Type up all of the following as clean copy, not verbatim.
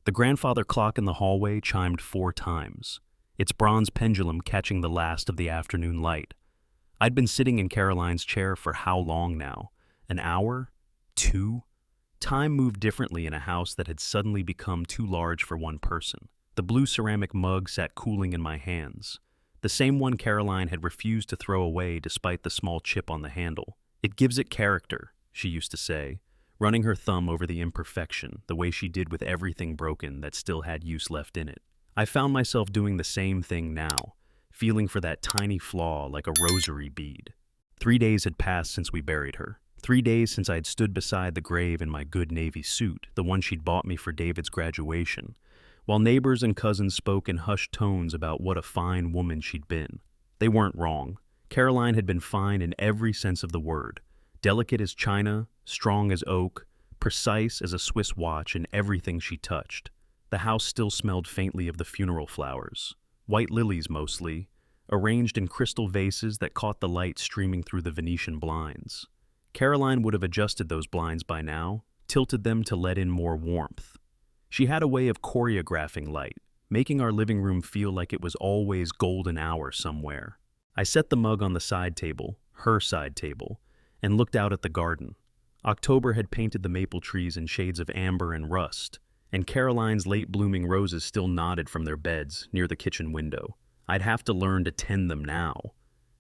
The grandfather clock in the hallway chimed 4 times, its bronze pendulum catching the last of the afternoon light. I'd been sitting in Caroline's chair for how long now? An hour? 2? Time moved differently in a house that had suddenly become too large for one person. The blue ceramic mug sat cooling in my hands, the same one Caroline had refused to throw away despite the small chip on the handle. "It gives it character," she used to say, running her thumb over the imperfection, the way she did with everything broken that still had use left in it. I found myself doing the same thing now, feeling for that tiny flaw like a rosary bead. 3 days had passed since we buried her. 3 days since I had stood beside the grave in my good Navy suit, the one she'd bought me for David's graduation, while neighbors and cousins spoke in hushed tones about what a fine woman she'd been. They weren't wrong. Caroline had been fine in every sense of the word. Delicate as china, strong as oak, precise as a Swiss watch in everything she touched. The house still smelled faintly of the funeral flowers, white lilies mostly, arranged in crystal vases that caught the light streaming through the Venetian blinds. Caroline would have adjusted those blinds by now, tilted them to let in more warmth. She had a way of choreographing light, making our living room feel like it was always golden hour somewhere. I set the mug on the side table, her side table, and looked out at the garden. October had painted the maple trees in shades of amber and rust, and Caroline's late-blooming roses still nodded from their beds near the kitchen window. I'd have to learn to tend them now.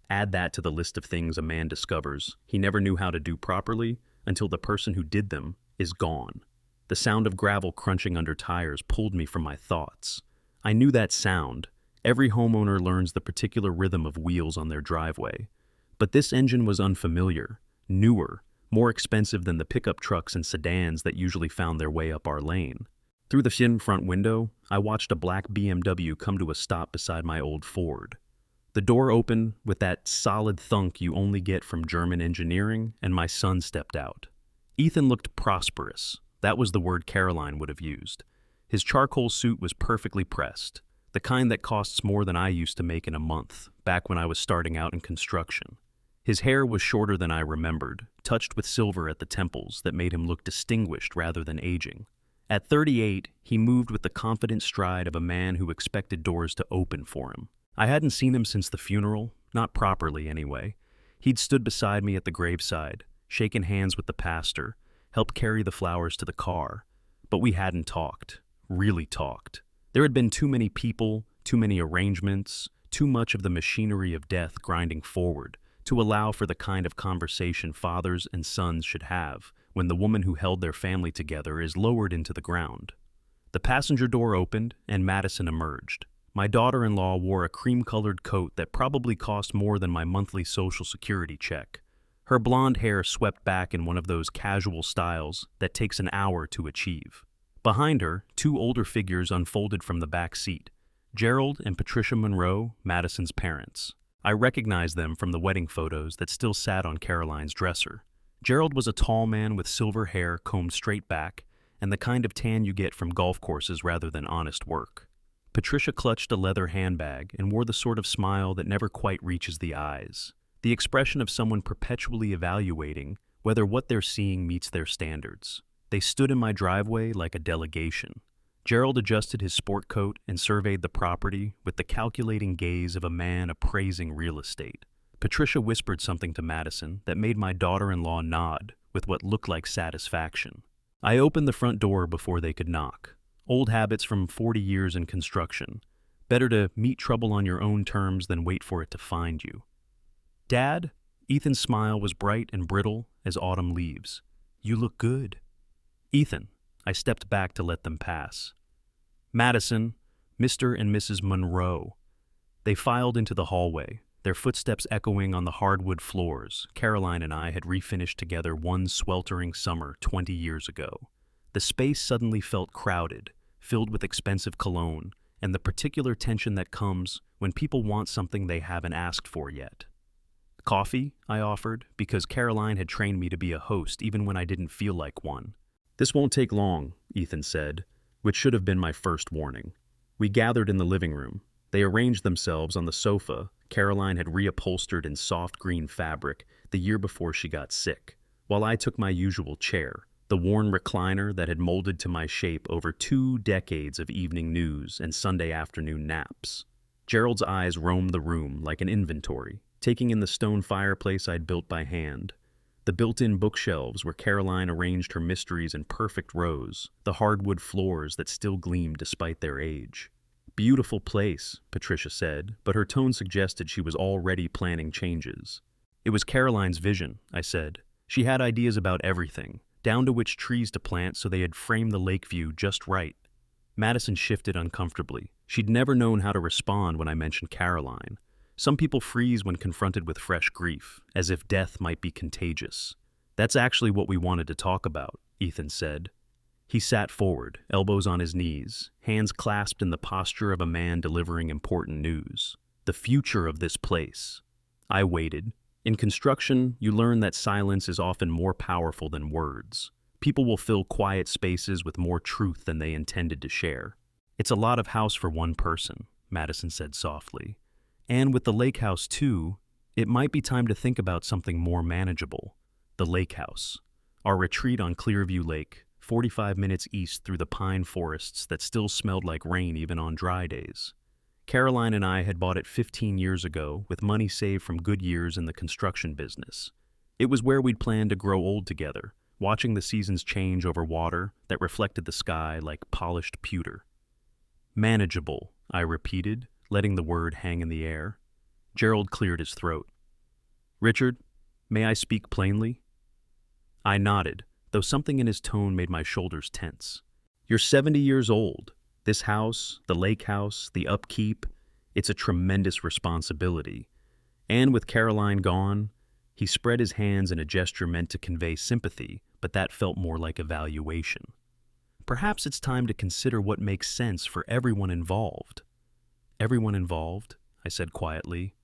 Add that to the list of things a man discovers he never knew how to do properly until the person who did them is gone. The sound of gravel crunching under tires pulled me from my thoughts. I knew that sound. Every homeowner learns the particular rhythm of wheels on their driveway. But this engine was unfamiliar, newer, more expensive than the pickup trucks and sedans that usually found their way up our lane. Through the thin front window, I watched a black BMW come to a stop beside my old Ford. The door opened with that solid thunk you only get from German engineering, and my son stepped out. Ethan looked prosperous. That was the word Caroline would have used. His charcoal suit was perfectly pressed, the kind that costs more than I used to make in a month, back when I was starting out in construction. His hair was shorter than I remembered, touched with silver at the temples that made him look distinguished rather than aging. At 38, he moved with the confident stride of a man who expected doors to open for him. I hadn't seen him since the funeral, not properly anyway. He'd stood beside me at the graveside, shaken hands with the pastor, helped carry the flowers to the car, but we hadn't talked, really talked. There had been too many people, too many arrangements, too much of the machinery of death grinding forward to allow for the kind of conversation fathers and sons should have when the woman who held their family together is lowered into the ground. The passenger door opened and Madison emerged. My daughter-in-law wore a cream-colored coat that probably cost more than my monthly Social Security check. Her blonde hair swept back in one of those casual styles that takes an hour to achieve. Behind her, 2 older figures unfolded from the back seat, Gerald and Patricia Monroe, Madison's parents. I recognized them from the wedding photos that still sat on Caroline's dresser. Gerald was a tall man with silver hair combed straight back and the kind of tan you get from golf courses rather than honest work. Patricia clutched a leather handbag and wore the sort of smile that never quite reaches the eyes. The expression of someone perpetually evaluating whether what they're seeing meets their standards. They stood in my driveway like a delegation. Gerald adjusted his sport coat and surveyed the property with the calculating gaze of a man appraising real estate. Patricia whispered something to Madison that made my daughter-in-law nod with what looked like satisfaction. I opened the front door before they could knock. Old habits from 40 years in construction. Better to meet trouble on your own terms than wait for it to find you. "Dad?" Ethan's smile was bright and brittle as autumn leaves. "You look good." "Ethan." I stepped back to let them pass. "Madison, Mr. and Mrs. Monroe." They filed into the hallway, their footsteps echoing on the hardwood floors. Caroline and I had refinished together one sweltering summer 20 years ago. The space suddenly felt crowded, filled with expensive cologne, and the particular tension that comes when people want something they haven't asked for yet. "Coffee?" I offered, because Caroline had trained me to be a host even when I didn't feel like one. "This won't take long," Ethan said, which should have been my first warning. We gathered in the living room. They arranged themselves on the sofa Caroline had reupholstered in soft green fabric the year before she got sick, while I took my usual chair, the worn recliner that had molded to my shape over 2 decades of evening news and Sunday afternoon naps. Gerald's eyes roamed the room like an inventory, taking in the stone fireplace I'd built by hand, the built-in bookshelves where Caroline arranged her mysteries in perfect rows, the hardwood floors that still gleamed despite their age. "Beautiful place," Patricia said, but her tone suggested she was already planning changes. "It was Caroline's vision," I said. "She had ideas about everything, down to which trees to plant so they had framed the lake view just right." Madison shifted uncomfortably. She'd never known how to respond when I mentioned Caroline. Some people freeze when confronted with fresh grief, as if death might be contagious. "That's actually what we wanted to talk about," Ethan said. He sat forward, elbows on his knees, hands clasped in the posture of a man delivering important news. "The future of this place." I waited. In construction, you learn that silence is often more powerful than words. People will fill quiet spaces with more truth than they intended to share. "It's a lot of house for one person," Madison said softly. "And with the lake house too, it might be time to think about something more manageable." The lake house. Our retreat on Clearview Lake, 45 minutes east through the pine forests that still smelled like rain even on dry days. Caroline and I had bought it 15 years ago with money saved from good years in the construction business. It was where we'd planned to grow old together, watching the seasons change over water that reflected the sky like polished pewter. "Manageable," I repeated, letting the word hang in the air. Gerald cleared his throat. "Richard, may I speak plainly?" I nodded, though something in his tone made my shoulders tense. "You're 70 years old. This house, the lake house, the upkeep, it's a tremendous responsibility. And with Caroline gone," he spread his hands in a gesture meant to convey sympathy, but that felt more like evaluation. "Perhaps it's time to consider what makes sense for everyone involved." "Everyone involved?" I said quietly.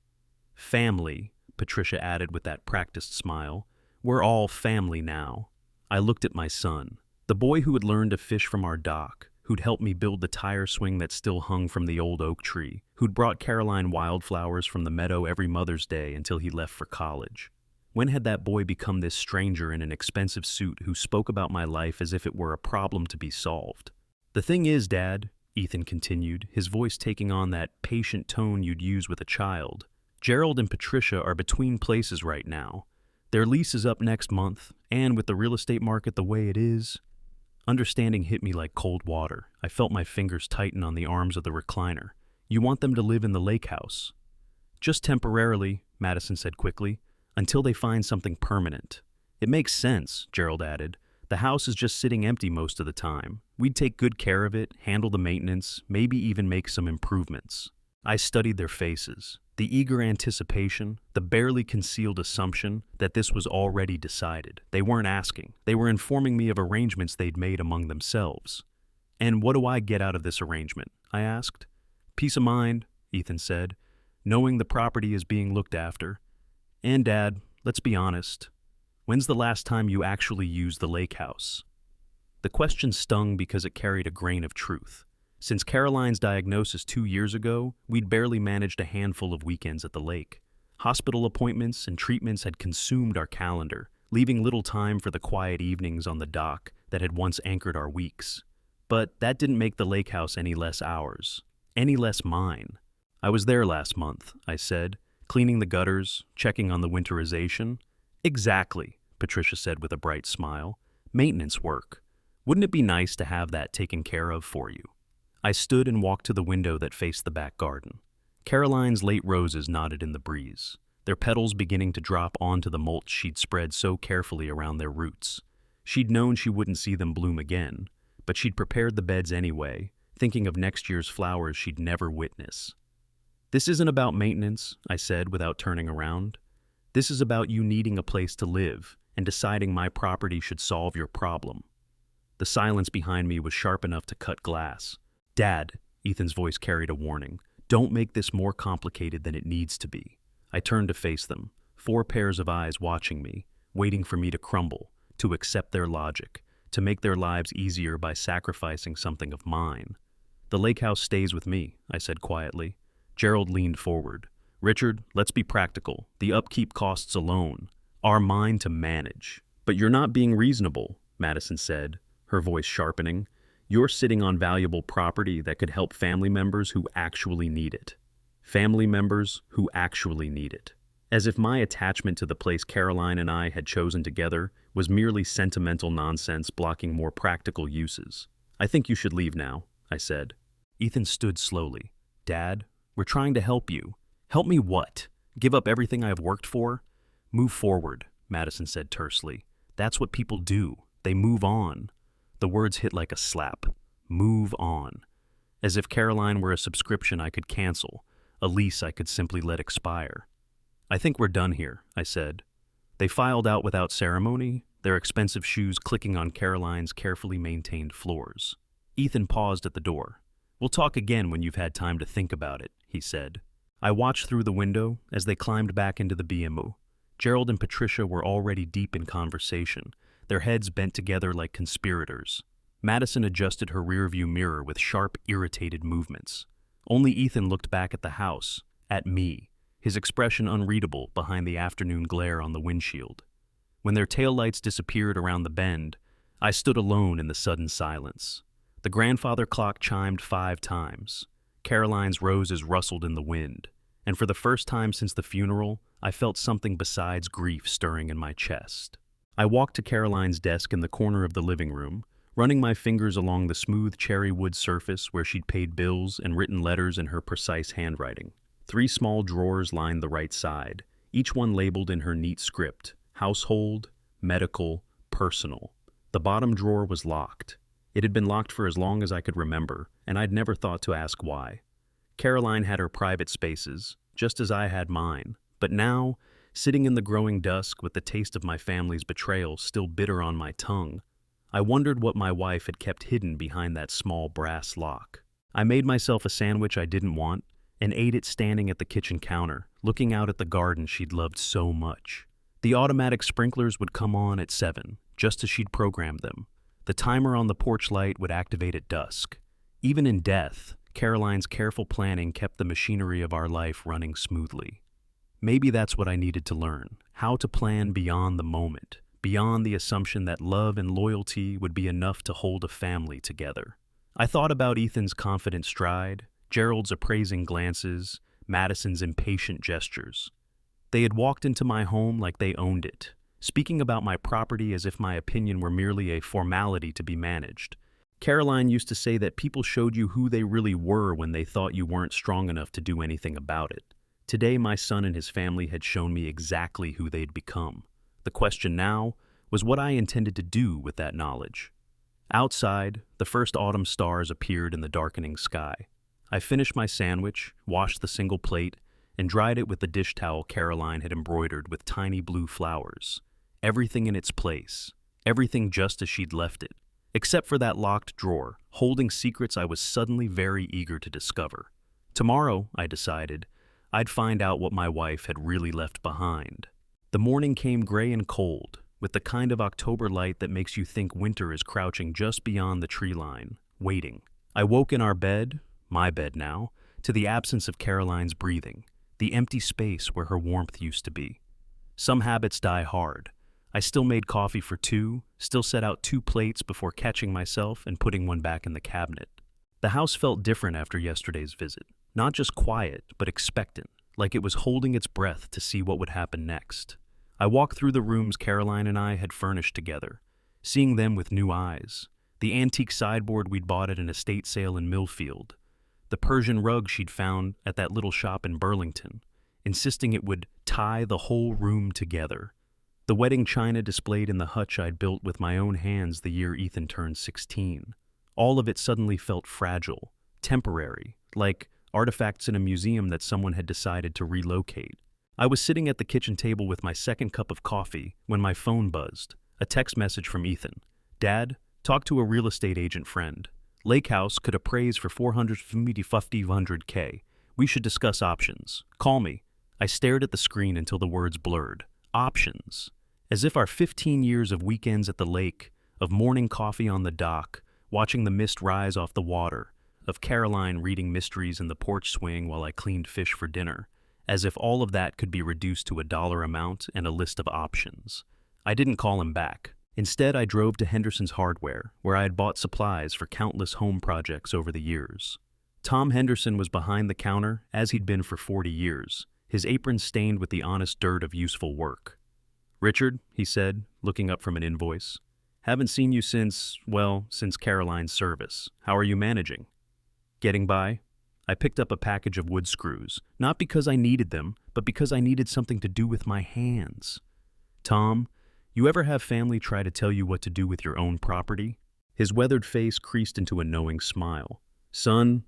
"Family," Patricia added with that practiced smile. "We're all family now." I looked at my son, the boy who had learned to fish from our dock, who'd helped me build the tire swing that still hung from the old oak tree, who'd brought Caroline wildflowers from the meadow every Mother's Day until he left for college. When had that boy become this stranger in an expensive suit who spoke about my life as if it were a problem to be solved? "The thing is, Dad," Ethan continued, his voice taking on that patient tone you'd use with a child, "Gerald and Patricia are between places right now. Their lease is up next month, and with the real estate market the way it is..." Understanding hit me like cold water. I felt my fingers tighten on the arms of the recliner. "You want them to live in the lake house?" "Just temporarily," Madison said quickly, "until they find something permanent." "It makes sense," Gerald added. "The house is just sitting empty most of the time. We'd take good care of it, handle the maintenance, maybe even make some improvements." I studied their faces, the eager anticipation, the barely concealed assumption that this was already decided. They weren't asking. They were informing me of arrangements they'd made among themselves. "And what do I get out of this arrangement?" I asked. "Peace of mind," Ethan said, "knowing the property is being looked after. And Dad, let's be honest. When's the last time you actually used the lake house?" The question stung because it carried a grain of truth. Since Caroline's diagnosis 2 years ago, we'd barely managed a handful of weekends at the lake. Hospital appointments and treatments had consumed our calendar, leaving little time for the quiet evenings on the dock that had once anchored our weeks. But that didn't make the lake house any less ours, any less mine. "I was there last month," I said, "cleaning the gutters, checking on the winterization." "Exactly," Patricia said with a bright smile. "Maintenance work. Wouldn't it be nice to have that taken care of for you?" I stood and walked to the window that faced the back garden. Caroline's late roses nodded in the breeze, their petals beginning to drop onto the mulch she'd spread so carefully around their roots. She'd known she wouldn't see them bloom again, but she'd prepared the beds anyway, thinking of next year's flowers she'd never witness. "This isn't about maintenance," I said without turning around. "This is about you needing a place to live and deciding my property should solve your problem." The silence behind me was sharp enough to cut glass. "Dad," Ethan's voice carried a warning, "don't make this more complicated than it needs to be." I turned to face them, 4 pairs of eyes watching me, waiting for me to crumble, to accept their logic, to make their lives easier by sacrificing something of mine. "The lake house stays with me," I said quietly. Gerald leaned forward. "Richard, let's be practical. The upkeep costs alone are mine to manage." "But you're not being reasonable," Madison said, her voice sharpening. You're sitting on valuable property that could help family members who actually need it. Family members who actually need it. As if my attachment to the place Caroline and I had chosen together was merely sentimental nonsense blocking more practical uses. I think you should leave now, I said. Ethan stood slowly. Dad, we're trying to help you. Help me what? Give up everything I have worked for? Move forward, Madison said tersely. That's what people do. They move on. The words hit like a slap. Move on. As if Caroline were a subscription I could cancel, a lease I could simply let expire. I think we're done here, I said. They filed out without ceremony, their expensive shoes clicking on Caroline's carefully maintained floors. Ethan paused at the door. We'll talk again when you've had time to think about it, he said. I watched through the window as they climbed back into the BMO. Gerald and Patricia were already deep in conversation, their heads bent together like conspirators. Madison adjusted her rearview mirror with sharp, irritated movements. Only Ethan looked back at the house, at me, his expression unreadable behind the afternoon glare on the windshield. When their taillights disappeared around the bend, I stood alone in the sudden silence. The grandfather clock chimed 5 times. Caroline's roses rustled in the wind, and for the first time since the funeral, I felt something besides grief stirring in my chest. I walked to Caroline's desk in the corner of the living room, running my fingers along the smooth cherry wood surface where she'd paid bills and written letters in her precise handwriting. 3 small drawers lined the right side, each one labeled in her neat script: household, medical, personal. The bottom drawer was locked. It had been locked for as long as I could remember, and I'd never thought to ask why. Caroline had her private spaces, just as I had mine, but now, sitting in the growing dusk with the taste of my family's betrayal still bitter on my tongue, I wondered what my wife had kept hidden behind that small brass lock. I made myself a sandwich I didn't want and ate it standing at the kitchen counter, looking out at the garden she'd loved so much. The automatic sprinklers would come on at 7, just as she'd programmed them. The timer on the porch light would activate at dusk. Even in death, Caroline's careful planning kept the machinery of our life running smoothly. Maybe that's what I needed to learn, how to plan beyond the moment, beyond the assumption that love and loyalty would be enough to hold a family together. I thought about Ethan's confident stride, Gerald's appraising glances, Madison's impatient gestures. They had walked into my home like they owned it, speaking about my property as if my opinion were merely a formality to be managed. Caroline used to say that people showed you who they really were when they thought you weren't strong enough to do anything about it. Today, my son and his family had shown me exactly who they'd become. The question now was what I intended to do with that knowledge. Outside, the first autumn stars appeared in the darkening sky. I finished my sandwich, washed the single plate, and dried it with the dish towel Caroline had embroidered with tiny blue flowers. Everything in its place, everything just as she'd left it, except for that locked drawer, holding secrets I was suddenly very eager to discover. Tomorrow, I decided, I'd find out what my wife had really left behind. The morning came gray and cold, with the kind of October light that makes you think winter is crouching just beyond the tree line, waiting. I woke in our bed, my bed now, to the absence of Caroline's breathing, the empty space where her warmth used to be. Some habits die hard. I still made coffee for 2, still set out 2 plates before catching myself and putting one back in the cabinet. The house felt different after yesterday's visit, not just quiet, but expectant, like it was holding its breath to see what would happen next. I walked through the rooms Caroline and I had furnished together, seeing them with new eyes. The antique sideboard we'd bought at an estate sale in Millfield, the Persian rug she'd found at that little shop in Burlington, insisting it would tie the whole room together. The wedding china displayed in the hutch I'd built with my own hands the year Ethan turned 16. All of it suddenly felt fragile, temporary, like artifacts in a museum that someone had decided to relocate. I was sitting at the kitchen table with my second cup of coffee when my phone buzzed, a text message from Ethan. Dad, talk to a real estate agent friend. Lake House could appraise for $450K. We should discuss options. Call me. I stared at the screen until the words blurred. Options. As if our 15 years of weekends at the lake, of morning coffee on the dock, watching the mist rise off the water, of Caroline reading mysteries in the porch swing while I cleaned fish for dinner, as if all of that could be reduced to a dollar amount and a list of options. I didn't call him back. Instead, I drove to Henderson's Hardware, where I had bought supplies for countless home projects over the years. Tom Henderson was behind the counter, as he'd been for 40 years, his apron stained with the honest dirt of useful work. "Richard," he said, looking up from an invoice. "Haven't seen you since Caroline's service. How are you managing?" "Getting by." I picked up a package of wood screws, not because I needed them, but because I needed something to do with my hands. "Tom, you ever have family try to tell you what to do with your own property?" His weathered face creased into a knowing smile. "Son,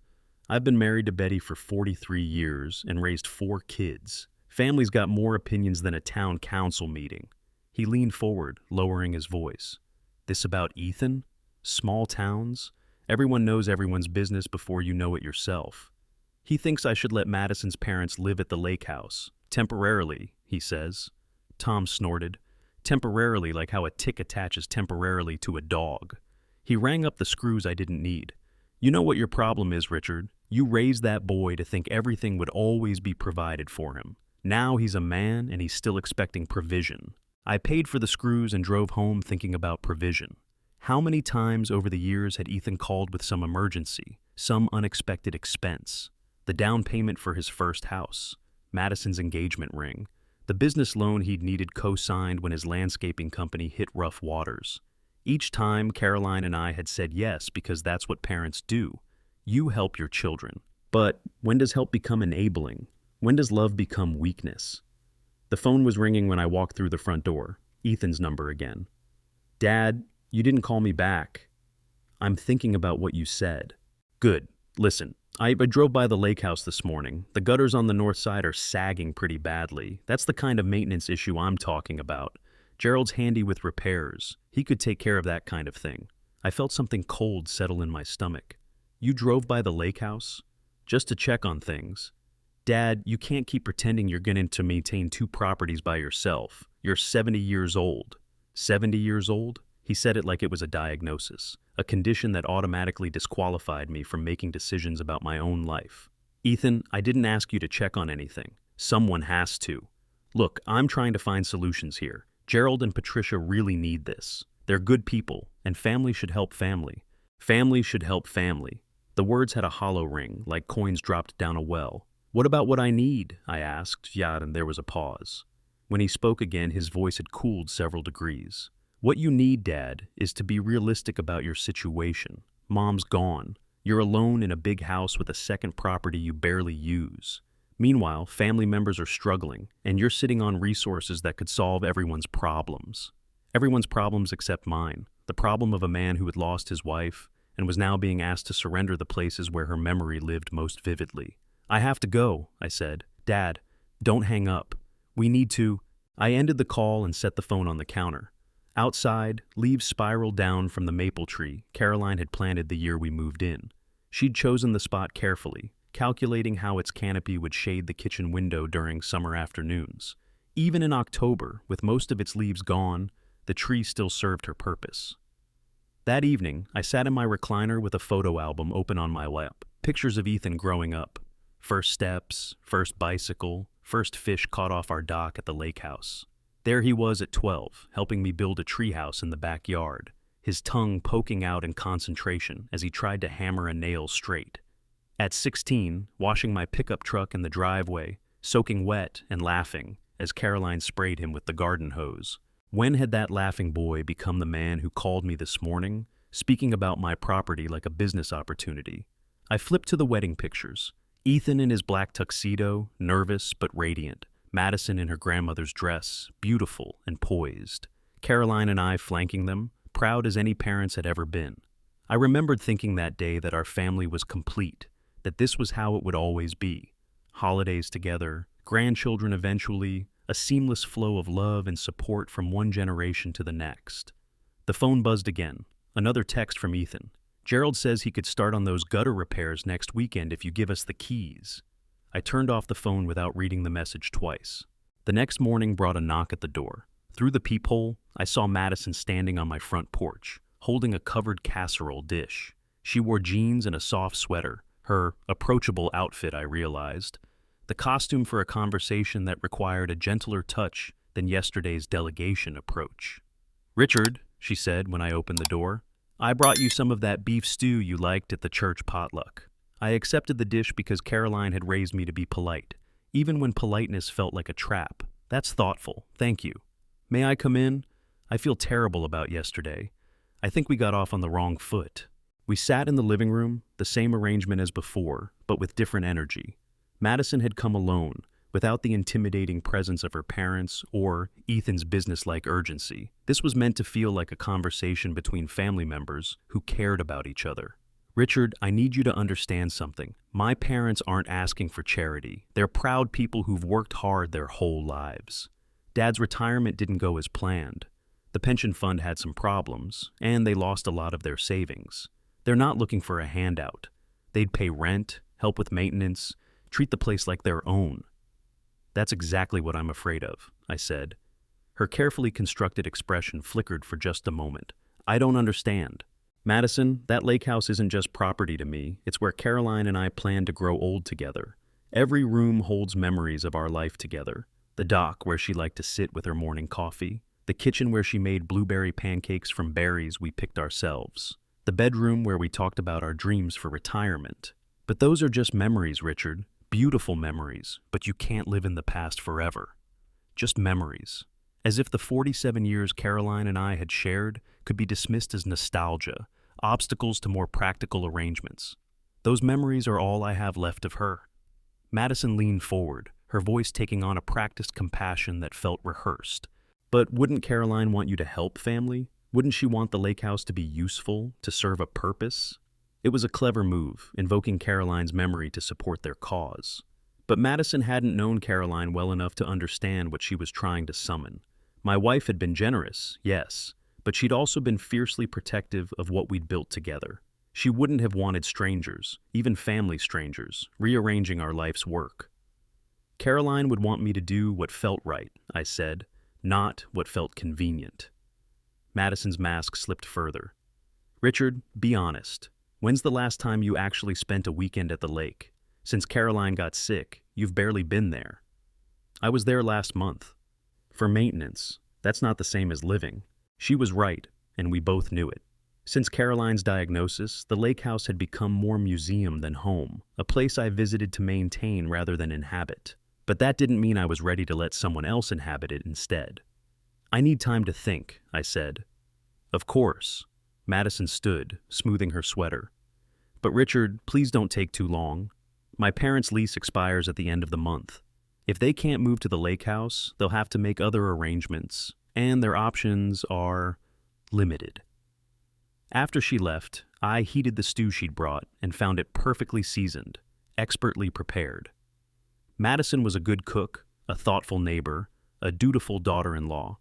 I've been married to Betty for 43 years and raised 4 kids. Family's got more opinions than a town council meeting." He leaned forward, lowering his voice. "This about Ethan? Small towns? Everyone knows everyone's business before you know it yourself. He thinks I should let Madison's parents live at the lake house. Temporarily, he says." Tom snorted. "Temporarily, like how a tick attaches temporarily to a dog." He rang up the screws I didn't need. "You know what your problem is, Richard. You raised that boy to think everything would always be provided for him. Now he's a man and he's still expecting provision." I paid for the screws and drove home thinking about provision. How many times over the years had Ethan called with some emergency, some unexpected expense? The down payment for his first house, Madison's engagement ring, the business loan he'd needed co-signed when his landscaping company hit rough waters. Each time, Caroline and I had said yes because that's what parents do. You help your children. But when does help become enabling? When does love become weakness? The phone was ringing when I walked through the front door. Ethan's number again. "Dad, you didn't call me back." "I'm thinking about what you said." "Good. Listen, I drove by the lake house this morning. The gutters on the north side are sagging pretty badly. That's the kind of maintenance issue I'm talking about. Gerald's handy with repairs. He could take care of that kind of thing." I felt something cold settle in my stomach. "You drove by the lake house? Just to check on things?" "Dad, you can't keep pretending you're going to maintain 2 properties by yourself. You're 70 years old." 70 years old? He said it like it was a diagnosis, a condition that automatically disqualified me from making decisions about my own life. "Ethan, I didn't ask you to check on anything. Someone has to. Look, I'm trying to find solutions here. Gerald and Patricia really need this. They're good people, and family should help family. Family should help family." The words had a hollow ring, like coins dropped down a well. "What about what I need?" I asked, and there was a pause. When he spoke again, his voice had cooled several degrees. "What you need, Dad, is to be realistic about your situation. Mom's gone. You're alone in a big house with a second property you barely use. Meanwhile, family members are struggling, and you're sitting on resources that could solve everyone's problems. Everyone's problems except mine. The problem of a man who had lost his wife and was now being asked to surrender the places where her memory lived most vividly. "I have to go," I said. "Dad, don't hang up. We need to—" I ended the call and set the phone on the counter. Outside, leaves spiraled down from the maple tree Caroline had planted the year we moved in. She'd chosen the spot carefully, calculating how its canopy would shade the kitchen window during summer afternoons. Even in October, with most of its leaves gone, the tree still served her purpose. That evening, I sat in my recliner with a photo album open on my lap. Pictures of Ethan growing up. First steps, first bicycle, first fish caught off our dock at the lake house. There he was at 12, helping me build a treehouse in the backyard, his tongue poking out in concentration as he tried to hammer a nail straight. At 16, washing my pickup truck in the driveway, soaking wet and laughing as Caroline sprayed him with the garden hose. When had that laughing boy become the man who called me this morning, speaking about my property like a business opportunity? I flipped to the wedding pictures. Ethan in his black tuxedo, nervous but radiant. Madison in her grandmother's dress, beautiful and poised. Caroline and I flanking them, proud as any parents had ever been. I remembered thinking that day that our family was complete, that this was how it would always be. Holidays together, grandchildren eventually, a seamless flow of love and support from one generation to the next. The phone buzzed again. Another text from Ethan. "Gerald says he could start on those gutter repairs next weekend if you give us the keys." I turned off the phone without reading the message twice. The next morning brought a knock at the door. Through the peephole, I saw Madison standing on my front porch, holding a covered casserole dish. She wore jeans and a soft sweater, her approachable outfit, I realized. The costume for a conversation that required a gentler touch than yesterday's delegation approach. "Richard," she said when I opened the door. "I brought you some of that beef stew you liked at the church potluck." I accepted the dish because Caroline had raised me to be polite, even when politeness felt like a trap. "That's thoughtful, thank you. May I come in? I feel terrible about yesterday. I think we got off on the wrong foot." We sat in the living room, the same arrangement as before, but with different energy. Madison had come alone, without the intimidating presence of her parents or Ethan's businesslike urgency. This was meant to feel like a conversation between family members who cared about each other. "Richard, I need you to understand something. My parents aren't asking for charity. They're proud people who've worked hard their whole lives. Dad's retirement didn't go as planned. The pension fund had some problems, and they lost a lot of their savings. They're not looking for a handout. They'd pay rent, help with maintenance, treat the place like their own." "That's exactly what I'm afraid of," I said. Her carefully constructed expression flickered for just a moment. "I don't understand. Madison, that lake house isn't just property to me. It's where Caroline and I plan to grow old together. Every room holds memories of our life together. The dock where she liked to sit with her morning coffee. The kitchen where she made blueberry pancakes from berries we picked ourselves. The bedroom where we talked about our dreams for retirement. But those are just memories, Richard. Beautiful memories, but you can't live in the past forever. Just memories. As if the 47 years Caroline and I had shared could be dismissed as nostalgia, obstacles to more practical arrangements. Those memories are all I have left of her." Madison leaned forward, her voice taking on a practiced compassion that felt rehearsed. "But wouldn't Caroline want you to help family? Wouldn't she want the lake house to be useful, to serve a purpose?" It was a clever move, invoking Caroline's memory to support their cause. But Madison hadn't known Caroline well enough to understand what she was trying to summon. My wife had been generous, yes, but she'd also been fiercely protective of what we'd built together. She wouldn't have wanted strangers, even family strangers, rearranging our life's work. "Caroline would want me to do what felt right," I said, "not what felt convenient." Madison's mask slipped further. "Richard, be honest. When's the last time you actually spent a weekend at the lake? Since Caroline got sick, you've barely been there." "I was there last month. For maintenance. That's not the same as living." She was right, and we both knew it. Since Caroline's diagnosis, the lake house had become more museum than home, a place I visited to maintain rather than inhabit. But that didn't mean I was ready to let someone else inhabit it instead. "I need time to think," I said. "Of course." Madison stood, smoothing her sweater. "But Richard, please don't take too long. My parents' lease expires at the end of the month. If they can't move to the lake house, they'll have to make other arrangements, and their options are limited." After she left, I heated the stew she'd brought and found it perfectly seasoned, expertly prepared. Madison was a good cook, a thoughtful neighbor, a dutiful daughter-in-law.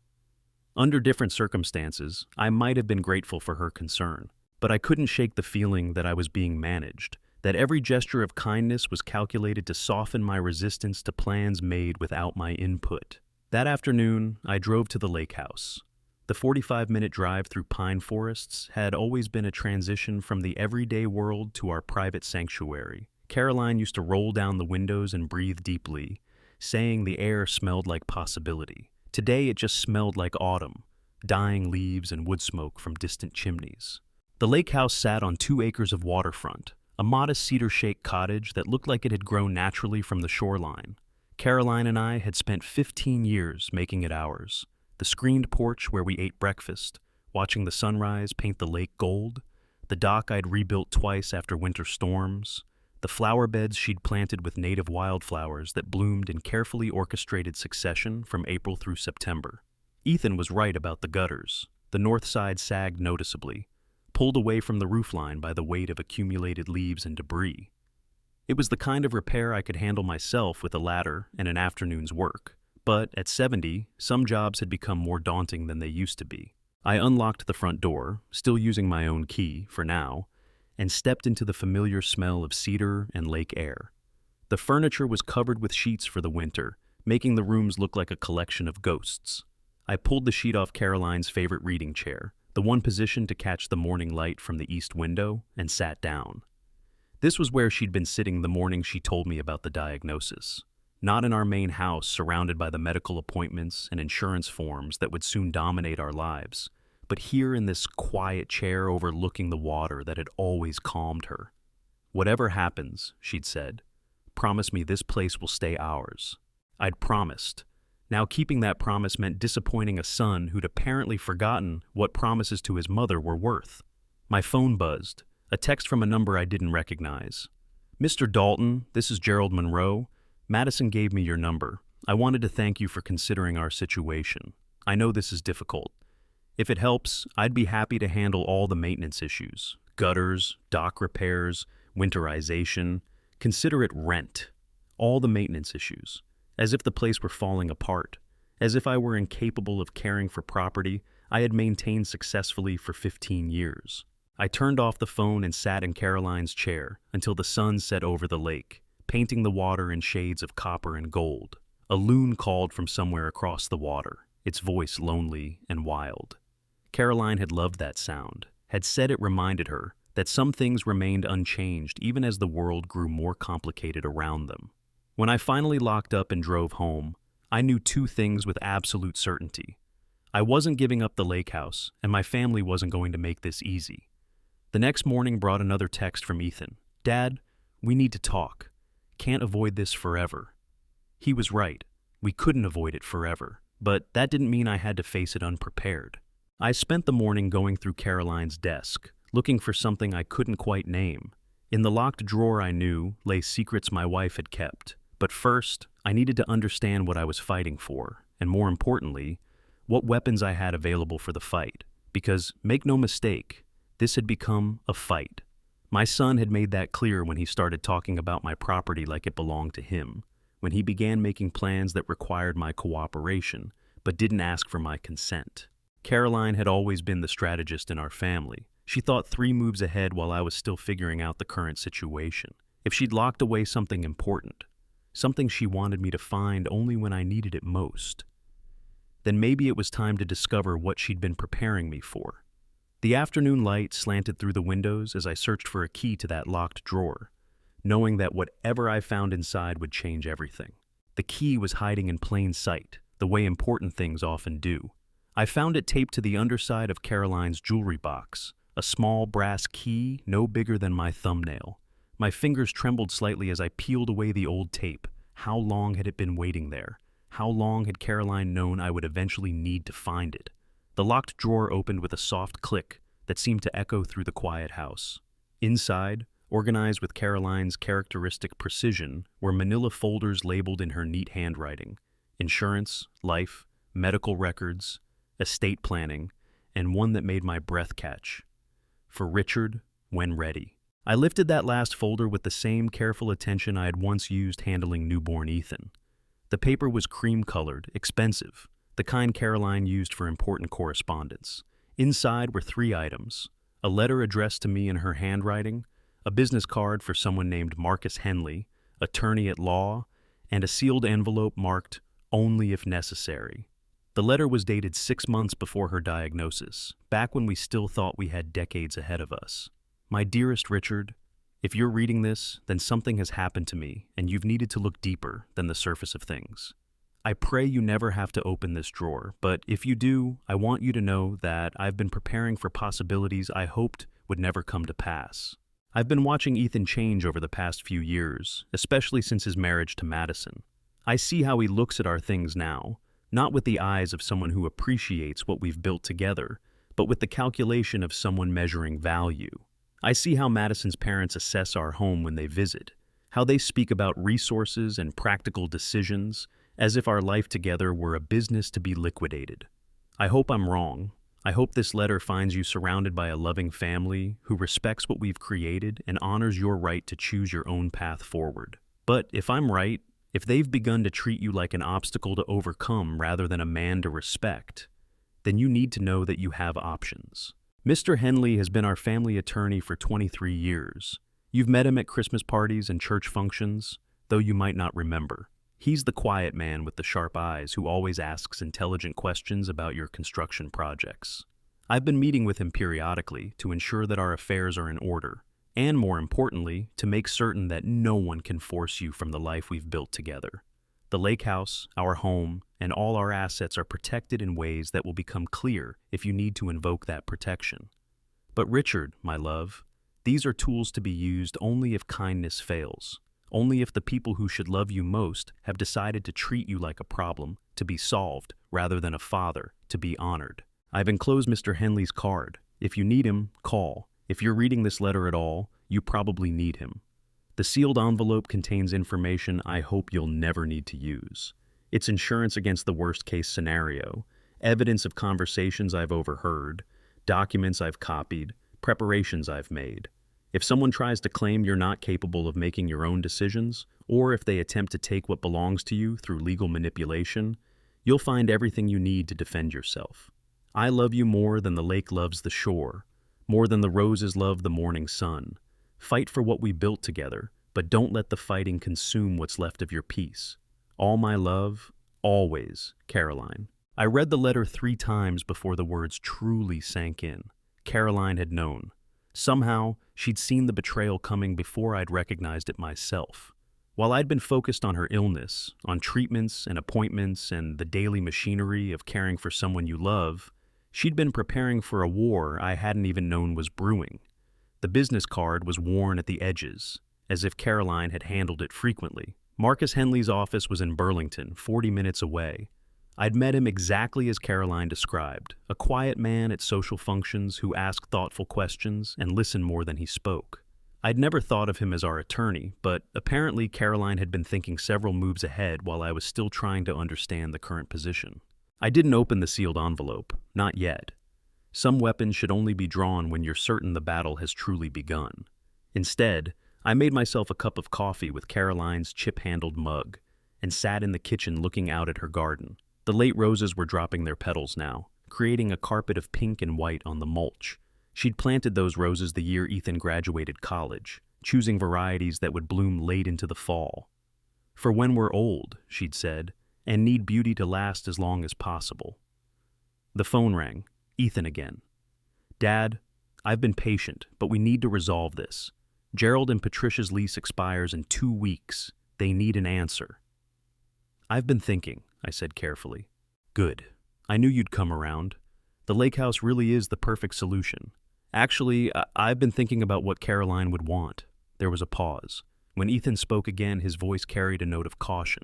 Under different circumstances, I might have been grateful for her concern, but I couldn't shake the feeling that I was being managed, that every gesture of kindness was calculated to soften my resistance to plans made without my input. That afternoon, I drove to the lake house. The 45-minute drive through pine forests had always been a transition from the everyday world to our private sanctuary. Caroline used to roll down the windows and breathe deeply, saying the air smelled like possibility. Today it just smelled like autumn, dying leaves and wood smoke from distant chimneys. The lake house sat on 2 acres of waterfront, a modest cedar-shake cottage that looked like it had grown naturally from the shoreline. Caroline and I had spent 15 years making it ours. The screened porch where we ate breakfast, watching the sunrise paint the lake gold, the dock I'd rebuilt twice after winter storms, the flower beds she'd planted with native wildflowers that bloomed in carefully orchestrated succession from April through September. Ethan was right about the gutters. The north side sagged noticeably, pulled away from the roofline by the weight of accumulated leaves and debris. It was the kind of repair I could handle myself with a ladder and an afternoon's work. But at 70, some jobs had become more daunting than they used to be. I unlocked the front door, still using my own key for now, and stepped into the familiar smell of cedar and lake air. The furniture was covered with sheets for the winter, making the rooms look like a collection of ghosts. I pulled the sheet off Caroline's favorite reading chair, the one positioned to catch the morning light from the east window, and sat down. This was where she'd been sitting the morning she told me about the diagnosis. Not in our main house surrounded by the medical appointments and insurance forms that would soon dominate our lives, but here in this quiet chair overlooking the water that had always calmed her. "Whatever happens," she'd said, "promise me this place will stay ours." I'd promised. Now keeping that promise meant disappointing a son who'd apparently forgotten what promises to his mother were worth. My phone buzzed, a text from a number I didn't recognize. "Mr. Dalton, this is Gerald Monroe. Madison gave me your number. I wanted to thank you for considering our situation. I know this is difficult. If it helps, I'd be happy to handle all the maintenance issues. Gutters, dock repairs, winterization. Consider it rent. All the maintenance issues. As if the place were falling apart. As if I were incapable of caring for property I had maintained successfully for 15 years. I turned off the phone and sat in Caroline's chair until the sun set over the lake, painting the water in shades of copper and gold. A loon called from somewhere across the water, its voice lonely and wild. Caroline had loved that sound, had said it reminded her that some things remained unchanged even as the world grew more complicated around them. When I finally locked up and drove home, I knew two things with absolute certainty. I wasn't giving up the lake house, and my family wasn't going to make this easy. The next morning brought another text from Ethan. "Dad, we need to talk. Can't avoid this forever." He was right. We couldn't avoid it forever, but that didn't mean I had to face it unprepared. I spent the morning going through Caroline's desk, looking for something I couldn't quite name. In the locked drawer I knew lay secrets my wife had kept. But first, I needed to understand what I was fighting for, and more importantly, what weapons I had available for the fight. Because, make no mistake, this had become a fight. My son had made that clear when he started talking about my property like it belonged to him, when he began making plans that required my cooperation, but didn't ask for my consent. Caroline had always been the strategist in our family. She thought 3 moves ahead while I was still figuring out the current situation. If she'd locked away something important, something she wanted me to find only when I needed it most, then maybe it was time to discover what she'd been preparing me for. The afternoon light slanted through the windows as I searched for a key to that locked drawer, knowing that whatever I found inside would change everything. The key was hiding in plain sight, the way important things often do. I found it taped to the underside of Caroline's jewelry box, a small brass key no bigger than my thumbnail. My fingers trembled slightly as I peeled away the old tape. How long had it been waiting there? How long had Caroline known I would eventually need to find it? The locked drawer opened with a soft click that seemed to echo through the quiet house. Inside, organized with Caroline's characteristic precision, were manila folders labeled in her neat handwriting: insurance, life, medical records, estate planning, and one that made my breath catch: for Richard, when ready. I lifted that last folder with the same careful attention I had once used handling newborn Ethan. The paper was cream-colored, expensive, the kind Caroline used for important correspondence. Inside were 3 items: a letter addressed to me in her handwriting, a business card for someone named Marcus Henley, attorney at law, and a sealed envelope marked "only if necessary." The letter was dated 6 months before her diagnosis, back when we still thought we had decades ahead of us. "My dearest Richard, if you're reading this, then something has happened to me, and you've needed to look deeper than the surface of things. I pray you never have to open this drawer, but if you do, I want you to know that I've been preparing for possibilities I hoped would never come to pass. I've been watching Ethan change over the past few years, especially since his marriage to Madison. I see how he looks at our things now, not with the eyes of someone who appreciates what we've built together, but with the calculation of someone measuring value. I see how Madison's parents assess our home when they visit, how they speak about resources and practical decisions, as if our life together were a business to be liquidated. I hope I'm wrong. I hope this letter finds you surrounded by a loving family who respects what we've created and honors your right to choose your own path forward. But if I'm right, if they've begun to treat you like an obstacle to overcome rather than a man to respect, then you need to know that you have options. Mr. Henley has been our family attorney for 23 years. You've met him at Christmas parties and church functions, though you might not remember. He's the quiet man with the sharp eyes who always asks intelligent questions about your construction projects. I've been meeting with him periodically to ensure that our affairs are in order, and more importantly, to make certain that no one can force you from the life we've built together. The lake house, our home, and all our assets are protected in ways that will become clear if you need to invoke that protection. But Richard, my love, these are tools to be used only if kindness fails, only if the people who should love you most have decided to treat you like a problem, to be solved, rather than a father, to be honored. I've enclosed Mr. Henley's card. If you need him, call. If you're reading this letter at all, you probably need him. The sealed envelope contains information I hope you'll never need to use. It's insurance against the worst-case scenario, evidence of conversations I've overheard, documents I've copied, preparations I've made. If someone tries to claim you're not capable of making your own decisions, or if they attempt to take what belongs to you through legal manipulation, you'll find everything you need to defend yourself. I love you more than the lake loves the shore, more than the roses love the morning sun. Fight for what we built together, but don't let the fighting consume what's left of your peace. All my love, always, Caroline. I read the letter 3 times before the words truly sank in. Caroline had known. Somehow, she'd seen the betrayal coming before I'd recognized it myself. While I'd been focused on her illness, on treatments and appointments and the daily machinery of caring for someone you love, she'd been preparing for a war I hadn't even known was brewing. The business card was worn at the edges, as if Caroline had handled it frequently. Marcus Henley's office was in Burlington, 40 minutes away. I'd met him exactly as Caroline described, a quiet man at social functions who asked thoughtful questions and listened more than he spoke. I'd never thought of him as our attorney, but apparently Caroline had been thinking several moves ahead while I was still trying to understand the current position. I didn't open the sealed envelope, not yet. Some weapons should only be drawn when you're certain the battle has truly begun. Instead, I made myself a cup of coffee with Caroline's chip-handled mug and sat in the kitchen looking out at her garden. The late roses were dropping their petals now, creating a carpet of pink and white on the mulch. She'd planted those roses the year Ethan graduated college, choosing varieties that would bloom late into the fall. For when we're old, she'd said, and need beauty to last as long as possible. The phone rang. Ethan again. Dad, I've been patient, but we need to resolve this. Gerald and Patricia's lease expires in 2 weeks. They need an answer. I've been thinking, I said carefully. Good. I knew you'd come around. The lake house really is the perfect solution. Actually, I've been thinking about what Caroline would want. There was a pause. When Ethan spoke again, his voice carried a note of caution.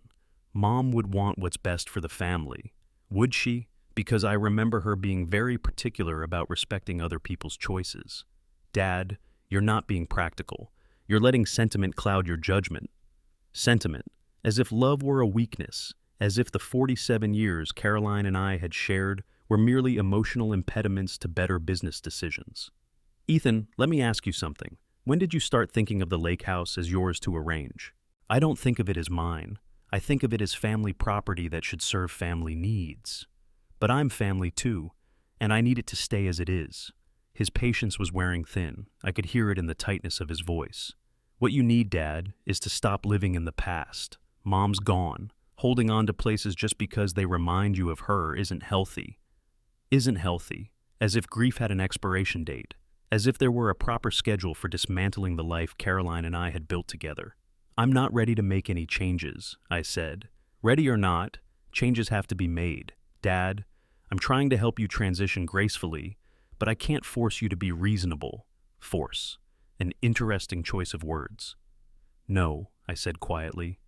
Mom would want what's best for the family. Would she? Because I remember her being very particular about respecting other people's choices. Dad, you're not being practical. You're letting sentiment cloud your judgment. Sentiment, as if love were a weakness, as if the 47 years Caroline and I had shared were merely emotional impediments to better business decisions. Ethan, let me ask you something. When did you start thinking of the lake house as yours to arrange? I don't think of it as mine. I think of it as family property that should serve family needs. But I'm family too, and I need it to stay as it is. His patience was wearing thin. I could hear it in the tightness of his voice. What you need, Dad, is to stop living in the past. Mom's gone. Holding on to places just because they remind you of her isn't healthy. Isn't healthy. As if grief had an expiration date. As if there were a proper schedule for dismantling the life Caroline and I had built together. I'm not ready to make any changes, I said. Ready or not, changes have to be made. Dad, I'm trying to help you transition gracefully, but I can't force you to be reasonable. Force. An interesting choice of words. No, I said quietly.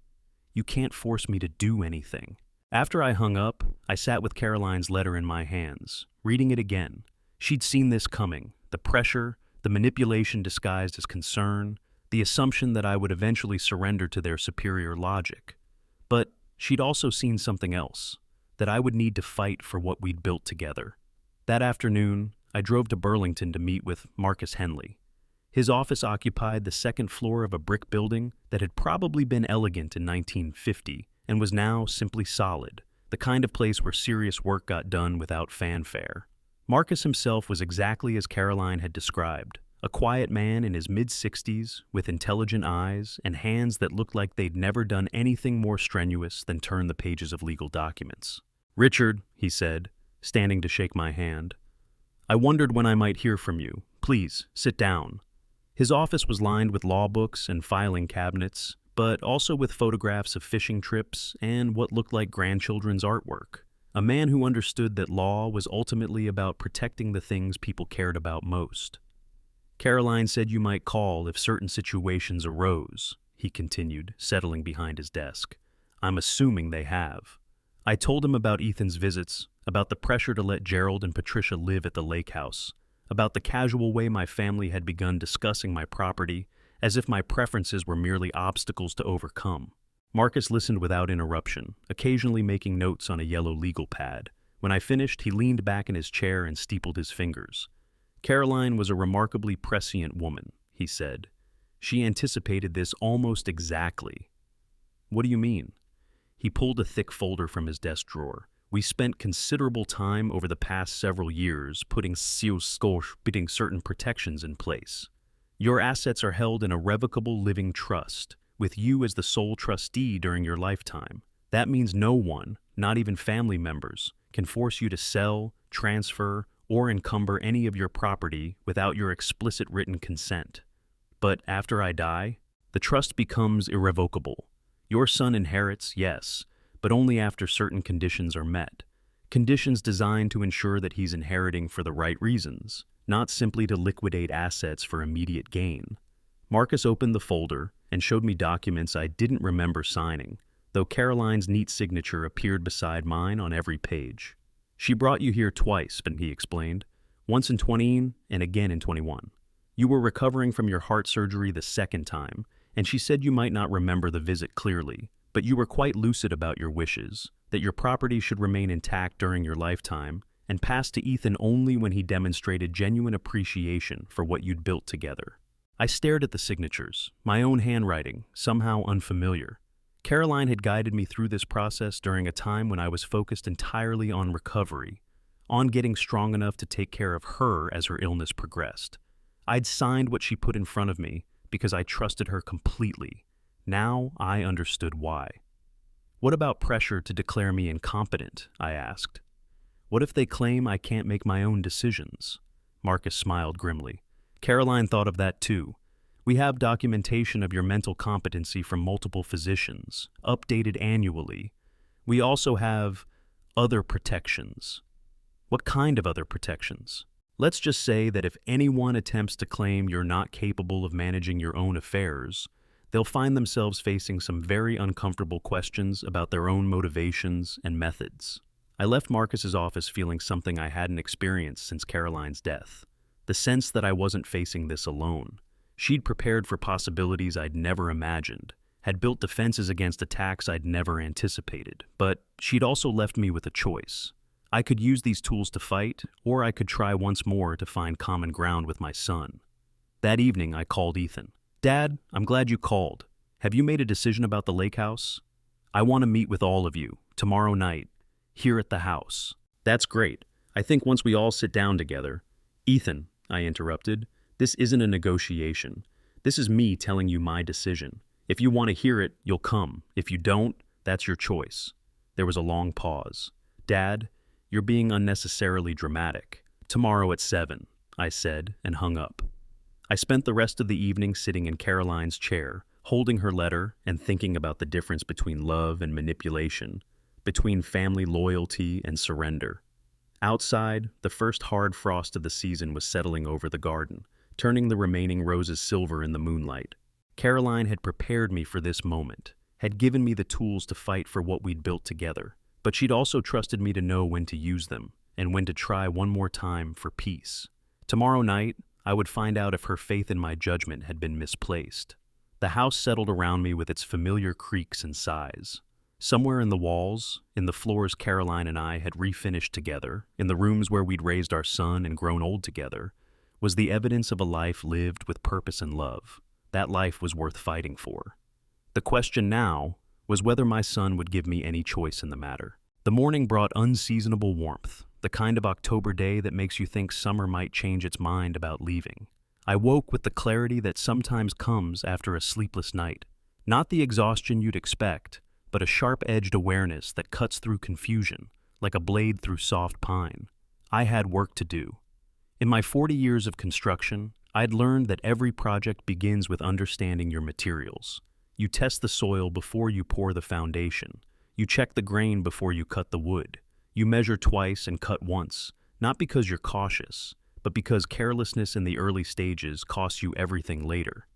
You can't force me to do anything. After I hung up, I sat with Caroline's letter in my hands, reading it again. She'd seen this coming. The pressure, the manipulation disguised as concern, the assumption that I would eventually surrender to their superior logic. But she'd also seen something else. That I would need to fight for what we'd built together. That afternoon, I drove to Burlington to meet with Marcus Henley. His office occupied the 2nd floor of a brick building that had probably been elegant in 1950 and was now simply solid, the kind of place where serious work got done without fanfare. Marcus himself was exactly as Caroline had described, a quiet man in his mid-60s with intelligent eyes and hands that looked like they'd never done anything more strenuous than turn the pages of legal documents. Richard, he said, standing to shake my hand, I wondered when I might hear from you. Please, sit down. His office was lined with law books and filing cabinets, but also with photographs of fishing trips and what looked like grandchildren's artwork. A man who understood that law was ultimately about protecting the things people cared about most. Caroline said you might call if certain situations arose, he continued, settling behind his desk. I'm assuming they have. I told him about Ethan's visits, about the pressure to let Gerald and Patricia live at the lake house, about the casual way my family had begun discussing my property, as if my preferences were merely obstacles to overcome. Marcus listened without interruption, occasionally making notes on a yellow legal pad. When I finished, he leaned back in his chair and steepled his fingers. Caroline was a remarkably prescient woman, he said. She anticipated this almost exactly. What do you mean? He pulled a thick folder from his desk drawer. We spent considerable time over the past several years putting certain protections in place. Your assets are held in a revocable living trust, with you as the sole trustee during your lifetime. That means no one, not even family members, can force you to sell, transfer, or encumber any of your property without your explicit written consent. But after I die, the trust becomes irrevocable. Your son inherits, yes, but only after certain conditions are met. Conditions designed to ensure that he's inheriting for the right reasons, not simply to liquidate assets for immediate gain. Marcus opened the folder and showed me documents I didn't remember signing, though Caroline's neat signature appeared beside mine on every page. She brought you here twice, he explained, once in 20 and again in 21. You were recovering from your heart surgery the second time, and she said you might not remember the visit clearly, but you were quite lucid about your wishes, that your property should remain intact during your lifetime, and pass to Ethan only when he demonstrated genuine appreciation for what you'd built together. I stared at the signatures, my own handwriting, somehow unfamiliar. Caroline had guided me through this process during a time when I was focused entirely on recovery, on getting strong enough to take care of her as her illness progressed. I'd signed what she put in front of me because I trusted her completely. Now I understood why. What about pressure to declare me incompetent? I asked. What if they claim I can't make my own decisions? Marcus smiled grimly. Caroline thought of that too. We have documentation of your mental competency from multiple physicians, updated annually. We also have other protections. What kind of other protections? Let's just say that if anyone attempts to claim you're not capable of managing your own affairs, they'll find themselves facing some very uncomfortable questions about their own motivations and methods. I left Marcus's office feeling something I hadn't experienced since Caroline's death. The sense that I wasn't facing this alone. She'd prepared for possibilities I'd never imagined, had built defenses against attacks I'd never anticipated, but she'd also left me with a choice. I could use these tools to fight, or I could try once more to find common ground with my son. That evening, I called Ethan. Dad, I'm glad you called. Have you made a decision about the lake house? I want to meet with all of you, tomorrow night, here at the house. That's great. I think once we all sit down together. Ethan, I interrupted, this isn't a negotiation. This is me telling you my decision. If you want to hear it, you'll come. If you don't, that's your choice. There was a long pause. Dad, you're being unnecessarily dramatic. Tomorrow at 7, I said, and hung up. I spent the rest of the evening sitting in Caroline's chair, holding her letter and thinking about the difference between love and manipulation, between family loyalty and surrender. Outside, the first hard frost of the season was settling over the garden, turning the remaining roses silver in the moonlight. Caroline had prepared me for this moment, had given me the tools to fight for what we'd built together, but she'd also trusted me to know when to use them and when to try one more time for peace. Tomorrow night, I would find out if her faith in my judgment had been misplaced. The house settled around me with its familiar creaks and sighs. Somewhere in the walls, in the floors Caroline and I had refinished together, in the rooms where we'd raised our son and grown old together, was the evidence of a life lived with purpose and love. That life was worth fighting for. The question now was whether my son would give me any choice in the matter. The morning brought unseasonable warmth, the kind of October day that makes you think summer might change its mind about leaving. I woke with the clarity that sometimes comes after a sleepless night. Not the exhaustion you'd expect, but a sharp-edged awareness that cuts through confusion, like a blade through soft pine. I had work to do. In my 40 years of construction, I'd learned that every project begins with understanding your materials. You test the soil before you pour the foundation. You check the grain before you cut the wood. You measure twice and cut once, not because you're cautious, but because carelessness in the early stages costs you everything later.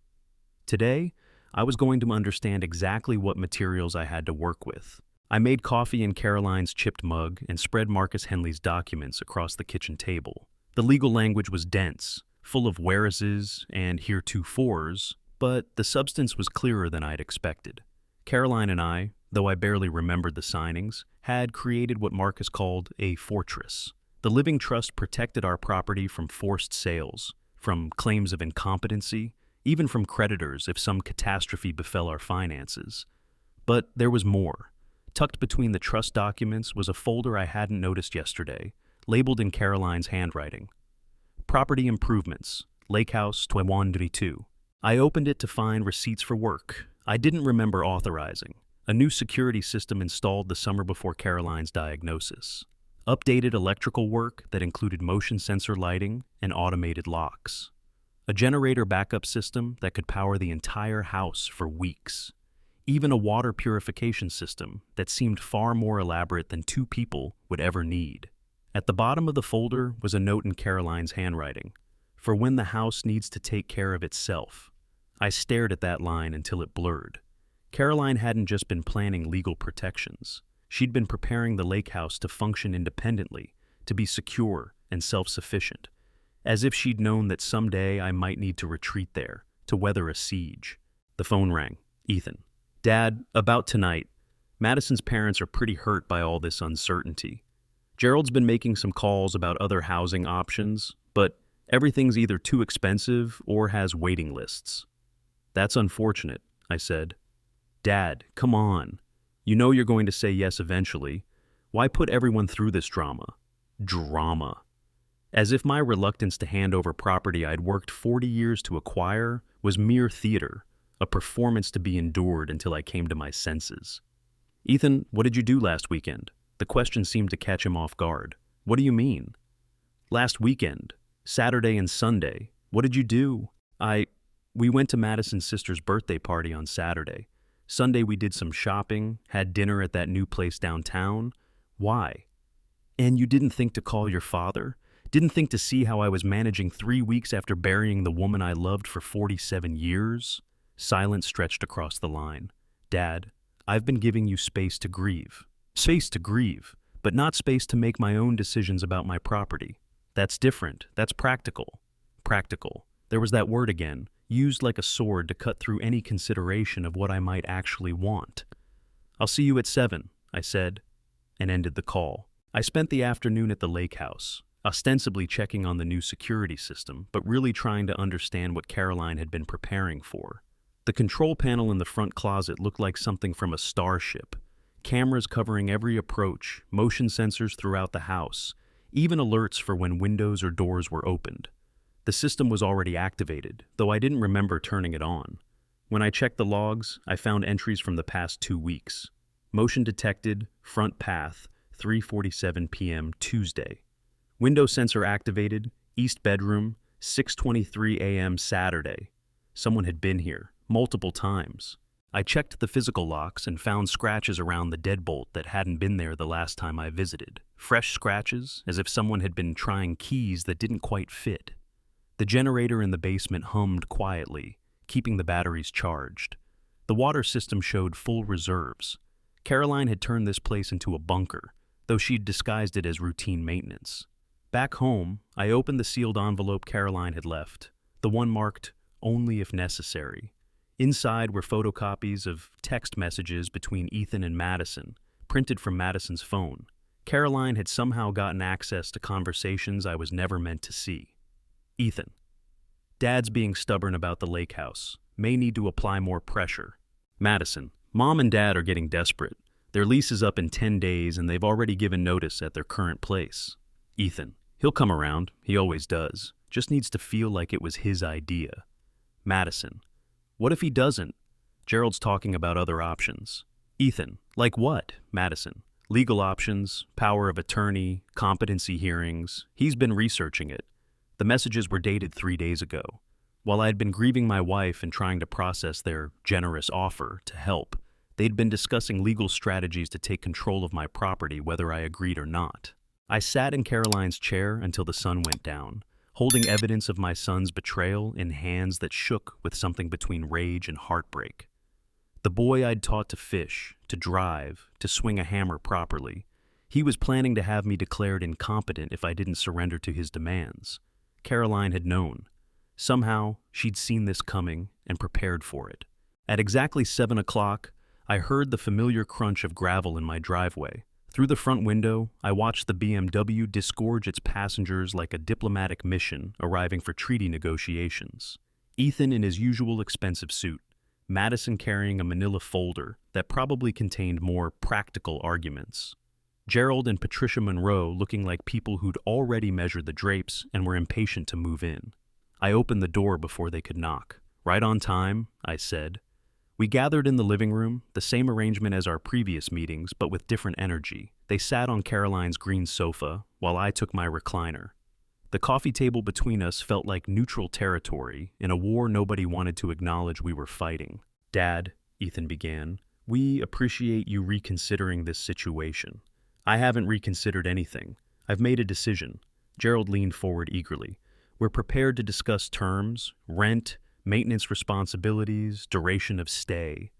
Today, I was going to understand exactly what materials I had to work with. I made coffee in Caroline's chipped mug and spread Marcus Henley's documents across the kitchen table. The legal language was dense, full of whereases and heretofores, but the substance was clearer than I'd expected. Caroline and I, though I barely remembered the signings, had created what Marcus called a fortress. The living trust protected our property from forced sales, from claims of incompetency, even from creditors if some catastrophe befell our finances. But there was more. Tucked between the trust documents was a folder I hadn't noticed yesterday, labeled in Caroline's handwriting. Property Improvements, Lake House 2132. I opened it to find receipts for work I didn't remember authorizing. A new security system installed the summer before Caroline's diagnosis. Updated electrical work that included motion sensor lighting and automated locks. A generator backup system that could power the entire house for weeks. Even a water purification system that seemed far more elaborate than two people would ever need. At the bottom of the folder was a note in Caroline's handwriting, for when the house needs to take care of itself. I stared at that line until it blurred. Caroline hadn't just been planning legal protections. She'd been preparing the lake house to function independently, to be secure and self-sufficient, as if she'd known that someday I might need to retreat there, to weather a siege. The phone rang. Ethan. Dad, about tonight. Madison's parents are pretty hurt by all this uncertainty. Gerald's been making some calls about other housing options, but everything's either too expensive or has waiting lists. That's unfortunate, I said. Dad, come on. You know you're going to say yes eventually. Why put everyone through this drama? Drama. As if my reluctance to hand over property I'd worked 40 years to acquire was mere theater, a performance to be endured until I came to my senses. Ethan, what did you do last weekend? The question seemed to catch him off guard. What do you mean? Last weekend. Saturday and Sunday. What did you do? We went to Madison's sister's birthday party on Saturday. Sunday we did some shopping, had dinner at that new place downtown. Why? And you didn't think to call your father? Didn't think to see how I was managing 3 weeks after burying the woman I loved for 47 years? Silence stretched across the line. Dad, I've been giving you space to grieve. Space to grieve, but not space to make my own decisions about my property. That's different. That's practical. Practical. There was that word again, used like a sword to cut through any consideration of what I might actually want. I'll see you at 7, I said, and ended the call. I spent the afternoon at the lake house, ostensibly checking on the new security system, but really trying to understand what Caroline had been preparing for. The control panel in the front closet looked like something from a starship. Cameras covering every approach, motion sensors throughout the house, even alerts for when windows or doors were opened. The system was already activated, though I didn't remember turning it on. When I checked the logs, I found entries from the past 2 weeks. Motion detected, front path, 3:47 p.m. Tuesday. Window sensor activated, east bedroom, 6:23 a.m. Saturday. Someone had been here, multiple times. I checked the physical locks and found scratches around the deadbolt that hadn't been there the last time I visited. Fresh scratches, as if someone had been trying keys that didn't quite fit. The generator in the basement hummed quietly, keeping the batteries charged. The water system showed full reserves. Caroline had turned this place into a bunker, though she'd disguised it as routine maintenance. Back home, I opened the sealed envelope Caroline had left, the one marked, "Only if necessary." Inside were photocopies of text messages between Ethan and Madison, printed from Madison's phone. Caroline had somehow gotten access to conversations I was never meant to see. Ethan. Dad's being stubborn about the lake house. May need to apply more pressure. Madison. Mom and Dad are getting desperate. Their lease is up in 10 days and they've already given notice at their current place. Ethan. He'll come around. He always does. Just needs to feel like it was his idea. Madison. What if he doesn't? Gerald's talking about other options. Ethan. Like what? Madison. Legal options, power of attorney, competency hearings. He's been researching it. The messages were dated 3 days ago. While I had been grieving my wife and trying to process their generous offer to help, they'd been discussing legal strategies to take control of my property whether I agreed or not. I sat in Caroline's chair until the sun went down, holding evidence of my son's betrayal in hands that shook with something between rage and heartbreak. The boy I'd taught to fish, to drive, to swing a hammer properly, he was planning to have me declared incompetent if I didn't surrender to his demands. Caroline had known. Somehow, she'd seen this coming and prepared for it. At exactly 7 o'clock, I heard the familiar crunch of gravel in my driveway. Through the front window, I watched the BMW disgorge its passengers like a diplomatic mission arriving for treaty negotiations. Ethan in his usual expensive suit, Madison carrying a manila folder that probably contained more practical arguments. Gerald and Patricia Monroe looking like people who'd already measured the drapes and were impatient to move in. I opened the door before they could knock. "Right on time," I said. We gathered in the living room, the same arrangement as our previous meetings, but with different energy. They sat on Caroline's green sofa, while I took my recliner. The coffee table between us felt like neutral territory in a war nobody wanted to acknowledge we were fighting. "Dad," Ethan began, "we appreciate you reconsidering this situation." "I haven't reconsidered anything. I've made a decision." Gerald leaned forward eagerly. "We're prepared to discuss terms, rent, maintenance responsibilities, duration of stay."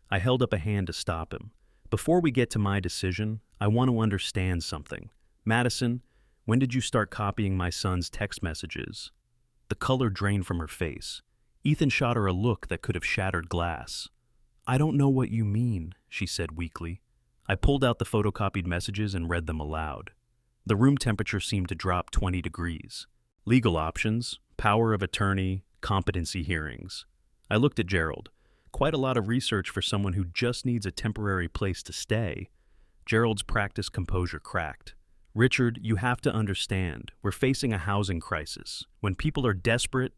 I held up a hand to stop him. "Before we get to my decision, I want to understand something. Madison, when did you start copying my son's text messages?" The color drained from her face. Ethan shot her a look that could have shattered glass. "I don't know what you mean," she said weakly. I pulled out the photocopied messages and read them aloud. The room temperature seemed to drop 20 degrees. Legal options, power of attorney, competency hearings. I looked at Gerald. Quite a lot of research for someone who just needs a temporary place to stay. Gerald's practiced composure cracked. "Richard, you have to understand, we're facing a housing crisis. When people are desperate,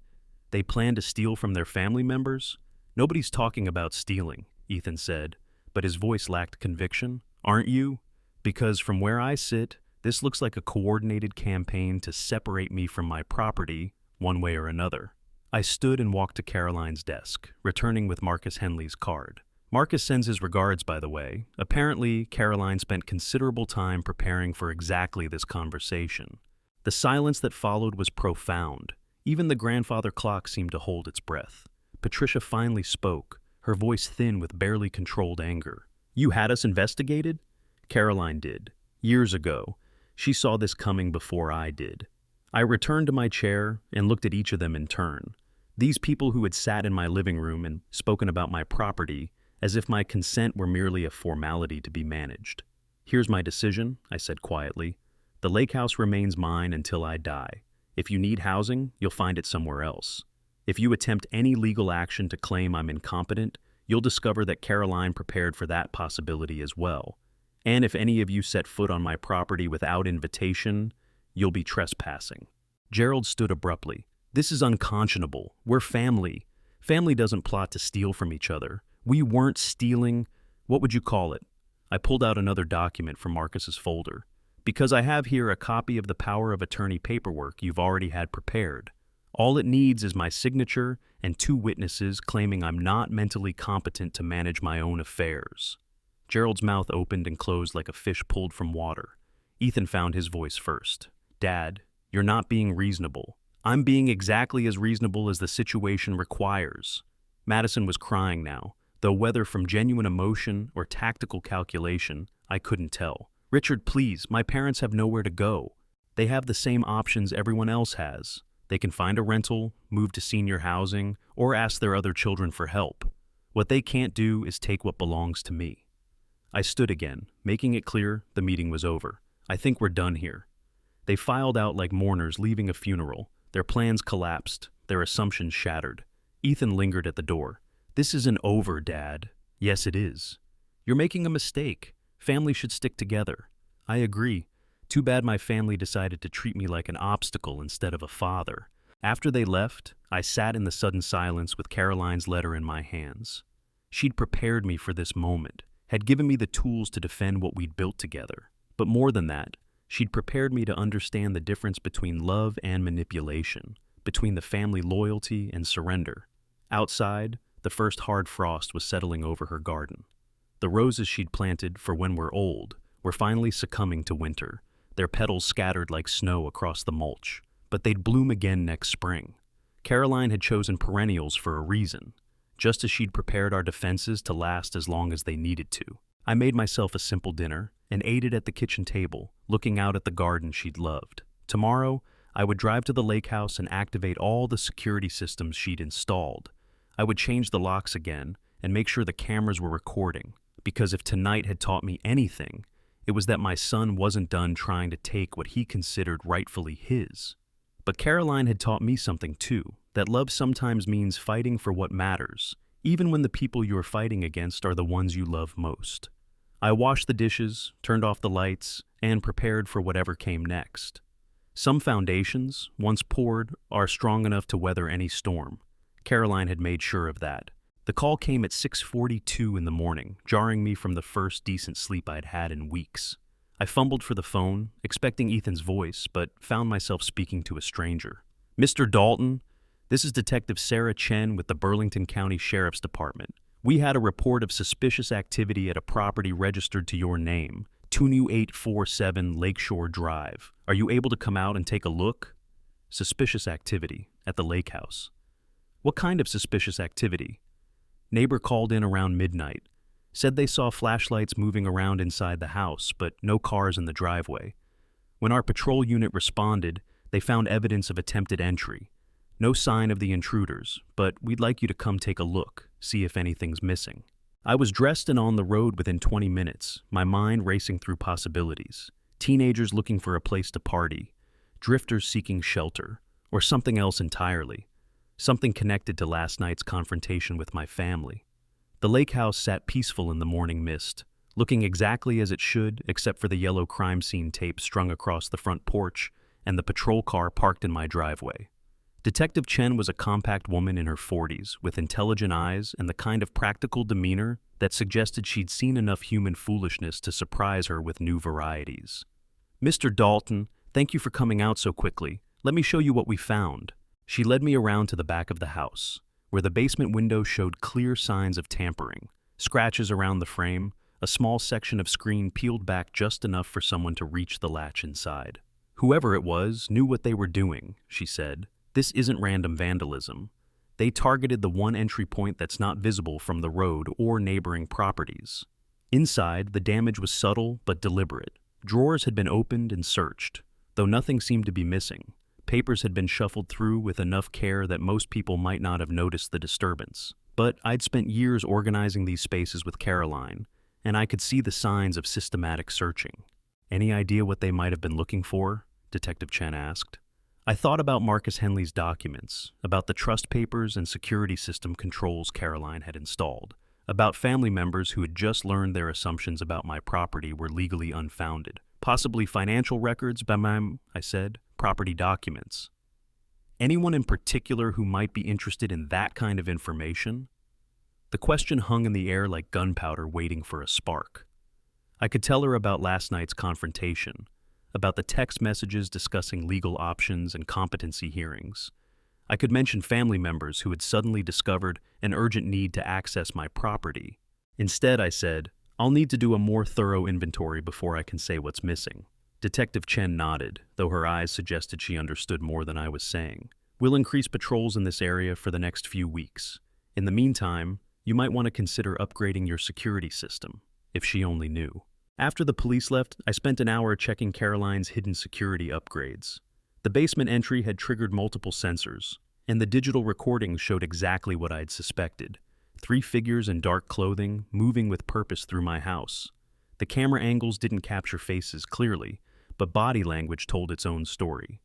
they plan to steal from their family members." "Nobody's talking about stealing," Ethan said, but his voice lacked conviction. "Aren't you? Because from where I sit, this looks like a coordinated campaign to separate me from my property, one way or another." I stood and walked to Caroline's desk, returning with Marcus Henley's card. "Marcus sends his regards, by the way." Apparently, Caroline spent considerable time preparing for exactly this conversation. The silence that followed was profound. Even the grandfather clock seemed to hold its breath. Patricia finally spoke, her voice thin with barely controlled anger. "You had us investigated?" "Caroline did. Years ago. She saw this coming before I did." I returned to my chair and looked at each of them in turn. These people who had sat in my living room and spoken about my property as if my consent were merely a formality to be managed. "Here's my decision," I said quietly. "The lake house remains mine until I die. If you need housing, you'll find it somewhere else. If you attempt any legal action to claim I'm incompetent, you'll discover that Caroline prepared for that possibility as well. And if any of you set foot on my property without invitation, you'll be trespassing." Gerald stood abruptly. "This is unconscionable. We're family. Family doesn't plot to steal from each other. We weren't stealing. What would you call it?" I pulled out another document from Marcus's folder. "Because I have here a copy of the power of attorney paperwork you've already had prepared. All it needs is my signature and 2 witnesses claiming I'm not mentally competent to manage my own affairs." Gerald's mouth opened and closed like a fish pulled from water. Ethan found his voice first. "Dad, you're not being reasonable. I'm being exactly as reasonable as the situation requires." Madison was crying now, though whether from genuine emotion or tactical calculation, I couldn't tell. "Richard, please, my parents have nowhere to go. They have the same options everyone else has. They can find a rental, move to senior housing, or ask their other children for help. What they can't do is take what belongs to me." I stood again, making it clear the meeting was over. "I think we're done here." They filed out like mourners leaving a funeral. Their plans collapsed, their assumptions shattered. Ethan lingered at the door. "This isn't over, Dad." "Yes, it is. You're making a mistake. Family should stick together." "I agree. Too bad my family decided to treat me like an obstacle instead of a father." After they left, I sat in the sudden silence with Caroline's letter in my hands. She'd prepared me for this moment, had given me the tools to defend what we'd built together. But more than that, she'd prepared me to understand the difference between love and manipulation, between the family loyalty and surrender. Outside, the first hard frost was settling over her garden. The roses she'd planted for when we're old were finally succumbing to winter, their petals scattered like snow across the mulch. But they'd bloom again next spring. Caroline had chosen perennials for a reason, just as she'd prepared our defenses to last as long as they needed to. I made myself a simple dinner and ate it at the kitchen table, looking out at the garden she'd loved. Tomorrow, I would drive to the lake house and activate all the security systems she'd installed. I would change the locks again and make sure the cameras were recording, because if tonight had taught me anything, it was that my son wasn't done trying to take what he considered rightfully his. But Caroline had taught me something too, that love sometimes means fighting for what matters, even when the people you're fighting against are the ones you love most. I washed the dishes, turned off the lights, and prepared for whatever came next. Some foundations, once poured, are strong enough to weather any storm. Caroline had made sure of that. The call came at 6:42 in the morning, jarring me from the first decent sleep I'd had in weeks. I fumbled for the phone, expecting Ethan's voice, but found myself speaking to a stranger. "Mr. Dalton, this is Detective Sarah Chen with the Burlington County Sheriff's Department. We had a report of suspicious activity at a property registered to your name, 22847 Lakeshore Drive. Are you able to come out and take a look?" Suspicious activity at the lake house. What kind of suspicious activity? Neighbor called in around midnight. Said they saw flashlights moving around inside the house, but no cars in the driveway. When our patrol unit responded, they found evidence of attempted entry. No sign of the intruders, but we'd like you to come take a look, see if anything's missing. I was dressed and on the road within 20 minutes, my mind racing through possibilities. Teenagers looking for a place to party, drifters seeking shelter, or something else entirely. Something connected to last night's confrontation with my family. The lake house sat peaceful in the morning mist, looking exactly as it should except for the yellow crime scene tape strung across the front porch and the patrol car parked in my driveway. Detective Chen was a compact woman in her 40s with intelligent eyes and the kind of practical demeanor that suggested she'd seen enough human foolishness to surprise her with new varieties. "Mr. Dalton, thank you for coming out so quickly. Let me show you what we found." She led me around to the back of the house, where the basement window showed clear signs of tampering, scratches around the frame, a small section of screen peeled back just enough for someone to reach the latch inside. "Whoever it was knew what they were doing," she said. "This isn't random vandalism. They targeted the one entry point that's not visible from the road or neighboring properties." Inside, the damage was subtle but deliberate. Drawers had been opened and searched, though nothing seemed to be missing. Papers had been shuffled through with enough care that most people might not have noticed the disturbance. But I'd spent years organizing these spaces with Caroline, and I could see the signs of systematic searching. "Any idea what they might have been looking for?" Detective Chen asked. I thought about Marcus Henley's documents, about the trust papers and security system controls Caroline had installed, about family members who had just learned their assumptions about my property were legally unfounded. "Possibly financial records, Bamam," I said. "Property documents." "Anyone in particular who might be interested in that kind of information?" The question hung in the air like gunpowder waiting for a spark. I could tell her about last night's confrontation, about the text messages discussing legal options and competency hearings. I could mention family members who had suddenly discovered an urgent need to access my property. Instead, I said, "I'll need to do a more thorough inventory before I can say what's missing." Detective Chen nodded, though her eyes suggested she understood more than I was saying. "We'll increase patrols in this area for the next few weeks. In the meantime, you might want to consider upgrading your security system, if she only knew." After the police left, I spent an hour checking Caroline's hidden security upgrades. The basement entry had triggered multiple sensors, and the digital recordings showed exactly what I'd suspected. 3 figures in dark clothing, moving with purpose through my house. The camera angles didn't capture faces clearly, but body language told its own story.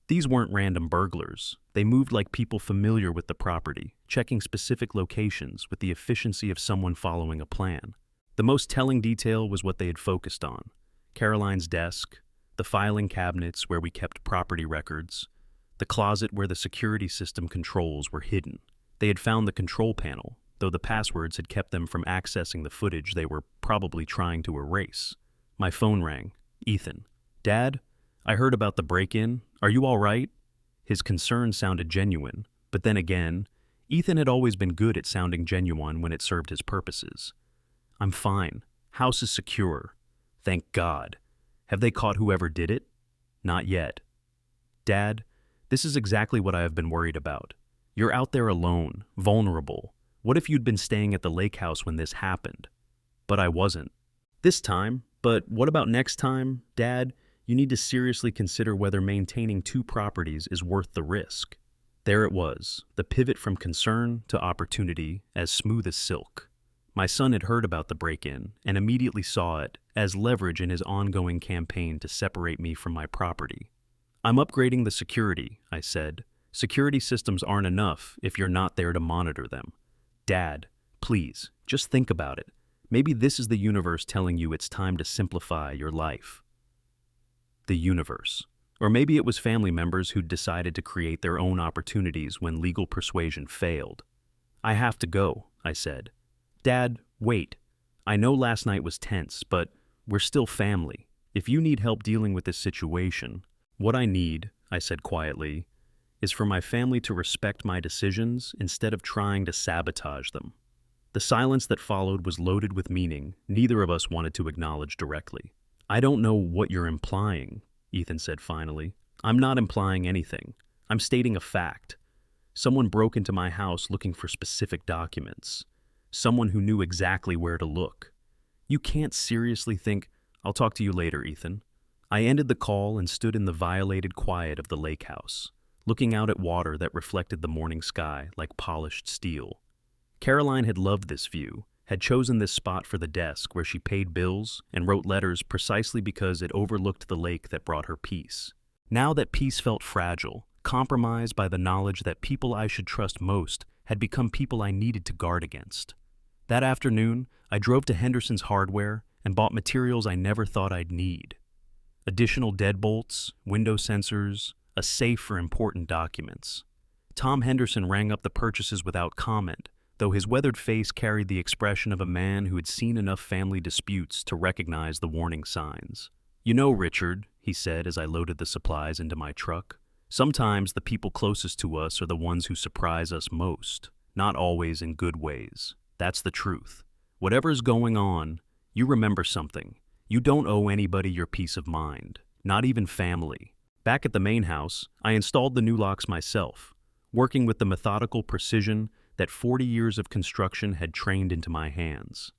These weren't random burglars. They moved like people familiar with the property, checking specific locations with the efficiency of someone following a plan. The most telling detail was what they had focused on: Caroline's desk, the filing cabinets where we kept property records, the closet where the security system controls were hidden. They had found the control panel, though the passwords had kept them from accessing the footage they were probably trying to erase. My phone rang. "Ethan." "Dad, I heard about the break-in. Are you all right?" His concern sounded genuine, but then again, Ethan had always been good at sounding genuine when it served his purposes. "I'm fine. House is secure. Thank God. Have they caught whoever did it?" "Not yet." "Dad, this is exactly what I have been worried about. You're out there alone, vulnerable. What if you'd been staying at the lake house when this happened?" "But I wasn't." "This time, but what about next time? Dad, you need to seriously consider whether maintaining two properties is worth the risk." There it was, the pivot from concern to opportunity, as smooth as silk. My son had heard about the break-in and immediately saw it as leverage in his ongoing campaign to separate me from my property. "I'm upgrading the security," I said. "Security systems aren't enough if you're not there to monitor them." "Dad, please, just think about it. Maybe this is the universe telling you it's time to simplify your life." The universe. Or maybe it was family members who'd decided to create their own opportunities when legal persuasion failed. "I have to go," I said. "Dad, wait. I know last night was tense, but we're still family. If you need help dealing with this situation..." "What I need," I said quietly, "is for my family to respect my decisions instead of trying to sabotage them." The silence that followed was loaded with meaning neither of us wanted to acknowledge directly. "I don't know what you're implying," Ethan said finally. "I'm not implying anything. I'm stating a fact. Someone broke into my house looking for specific documents. Someone who knew exactly where to look. You can't seriously think..." "I'll talk to you later, Ethan." I ended the call and stood in the violated quiet of the lake house, looking out at water that reflected the morning sky like polished steel. Caroline had loved this view, had chosen this spot for the desk where she paid bills and wrote letters precisely because it overlooked the lake that brought her peace. Now that peace felt fragile, compromised by the knowledge that people I should trust most had become people I needed to guard against. That afternoon, I drove to Henderson's Hardware and bought materials I never thought I'd need. Additional deadbolts, window sensors, a safe for important documents. Tom Henderson rang up the purchases without comment, though his weathered face carried the expression of a man who had seen enough family disputes to recognize the warning signs. "You know, Richard," he said as I loaded the supplies into my truck, "sometimes the people closest to us are the ones who surprise us most, not always in good ways. That's the truth. Whatever's going on, you remember something. You don't owe anybody your peace of mind, not even family." Back at the main house, I installed the new locks myself, working with the methodical precision that 40 years of construction had trained into my hands.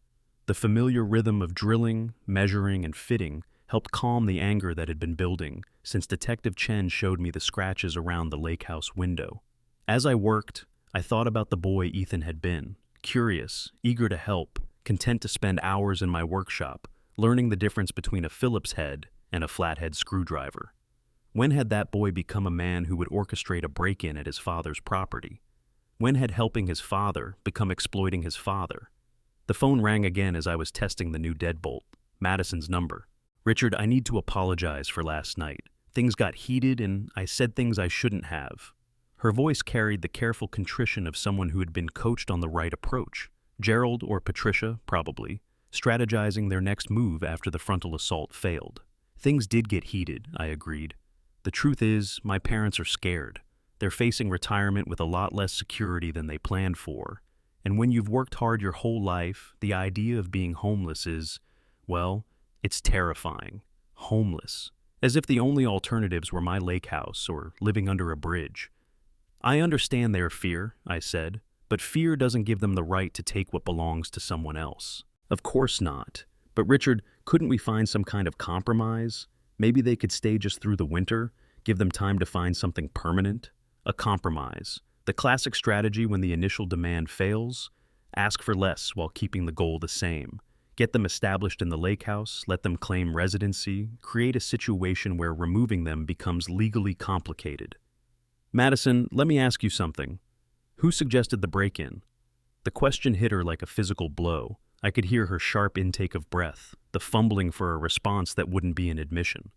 The familiar rhythm of drilling, measuring, and fitting helped calm the anger that had been building since Detective Chen showed me the scratches around the lake house window. As I worked, I thought about the boy Ethan had been, curious, eager to help, content to spend hours in my workshop, learning the difference between a Phillips head and a flathead screwdriver. When had that boy become a man who would orchestrate a break-in at his father's property? When had helping his father become exploiting his father? The phone rang again as I was testing the new deadbolt, Madison's number. "Richard, I need to apologize for last night. Things got heated and I said things I shouldn't have." Her voice carried the careful contrition of someone who had been coached on the right approach. Gerald or Patricia, probably, strategizing their next move after the frontal assault failed. "Things did get heated," I agreed. "The truth is, my parents are scared. They're facing retirement with a lot less security than they planned for. And when you've worked hard your whole life, the idea of being homeless is, well, it's terrifying. Homeless. As if the only alternatives were my lake house or living under a bridge." "I understand their fear," I said, "but fear doesn't give them the right to take what belongs to someone else." "Of course not. But Richard, couldn't we find some kind of compromise? Maybe they could stay just through the winter, give them time to find something permanent? A compromise. The classic strategy when the initial demand fails, ask for less while keeping the goal the same. Get them established in the lake house, let them claim residency, create a situation where removing them becomes legally complicated." "Madison, let me ask you something. Who suggested the break-in?" The question hit her like a physical blow. I could hear her sharp intake of breath, the fumbling for a response that wouldn't be an admission.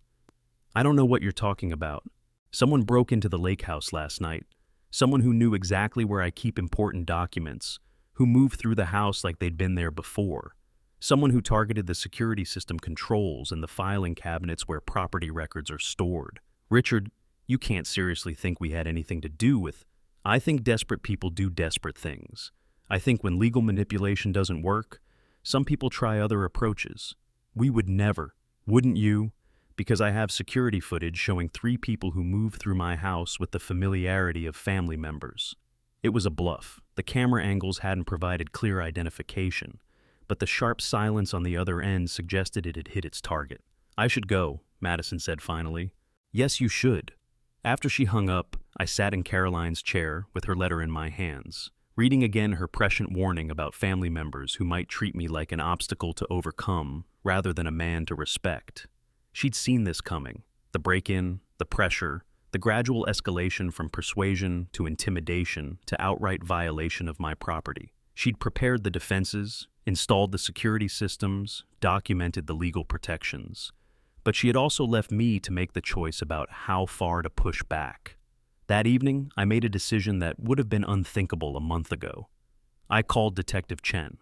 "I don't know what you're talking about. Someone broke into the lake house last night. Someone who knew exactly where I keep important documents, who moved through the house like they'd been there before. Someone who targeted the security system controls and the filing cabinets where property records are stored." "Richard, You can't seriously think we had anything to do with. I think desperate people do desperate things. I think when legal manipulation doesn't work, some people try other approaches. We would never, wouldn't you? Because I have security footage showing 3 people who moved through my house with the familiarity of family members. It was a bluff. The camera angles hadn't provided clear identification, but the sharp silence on the other end suggested it had hit its target. I should go, Madison said finally. Yes, you should. After she hung up, I sat in Caroline's chair with her letter in my hands, reading again her prescient warning about family members who might treat me like an obstacle to overcome rather than a man to respect. She'd seen this coming, the break-in, the pressure, the gradual escalation from persuasion to intimidation to outright violation of my property. She'd prepared the defenses, installed the security systems, documented the legal protections. But she had also left me to make the choice about how far to push back. That evening, I made a decision that would have been unthinkable a month ago. I called Detective Chen.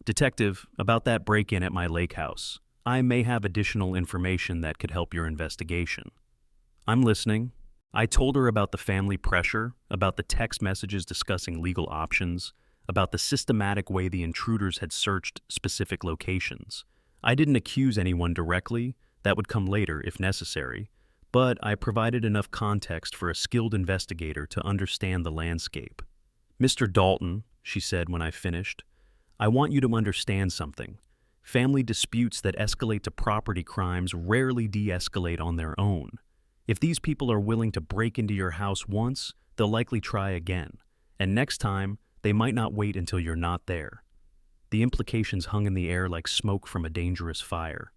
Detective, about that break-in at my lake house. I may have additional information that could help your investigation. I'm listening. I told her about the family pressure, about the text messages discussing legal options, about the systematic way the intruders had searched specific locations. I didn't accuse anyone directly, that would come later if necessary, but I provided enough context for a skilled investigator to understand the landscape. Mr. Dalton, she said when I finished, I want you to understand something. Family disputes that escalate to property crimes rarely de-escalate on their own. If these people are willing to break into your house once, they'll likely try again, and next time, they might not wait until you're not there. The implications hung in the air like smoke from a dangerous fire.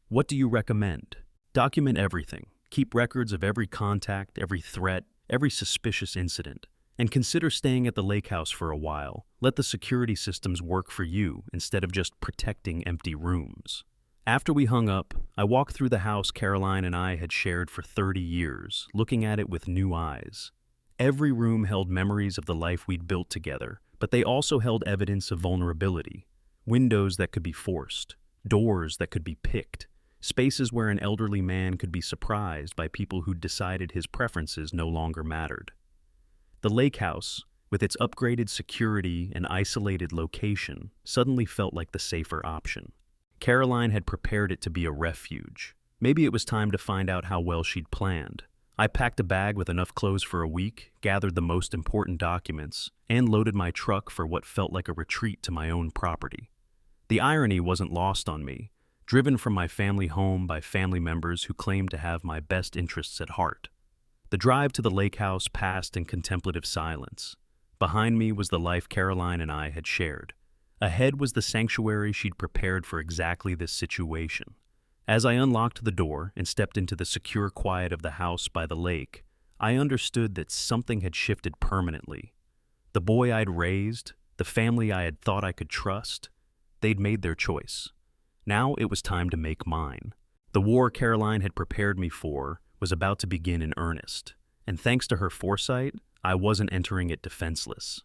What do you recommend? Document everything. Keep records of every contact, every threat, every suspicious incident. And consider staying at the lake house for a while. Let the security systems work for you instead of just protecting empty rooms. After we hung up, I walked through the house Caroline and I had shared for 30 years, looking at it with new eyes. Every room held memories of the life we'd built together, but they also held evidence of vulnerability. Windows that could be forced, doors that could be picked, spaces where an elderly man could be surprised by people who'd decided his preferences no longer mattered. The lake house, with its upgraded security and isolated location, suddenly felt like the safer option. Caroline had prepared it to be a refuge. Maybe it was time to find out how well she'd planned. I packed a bag with enough clothes for a week, gathered the most important documents, and loaded my truck for what felt like a retreat to my own property. The irony wasn't lost on me, driven from my family home by family members who claimed to have my best interests at heart. The drive to the lake house passed in contemplative silence. Behind me was the life Caroline and I had shared. Ahead was the sanctuary she'd prepared for exactly this situation. As I unlocked the door and stepped into the secure quiet of the house by the lake, I understood that something had shifted permanently. The boy I'd raised, the family I had thought I could trust, they'd made their choice. Now it was time to make mine. The war Caroline had prepared me for was about to begin in earnest, and thanks to her foresight, I wasn't entering it defenseless.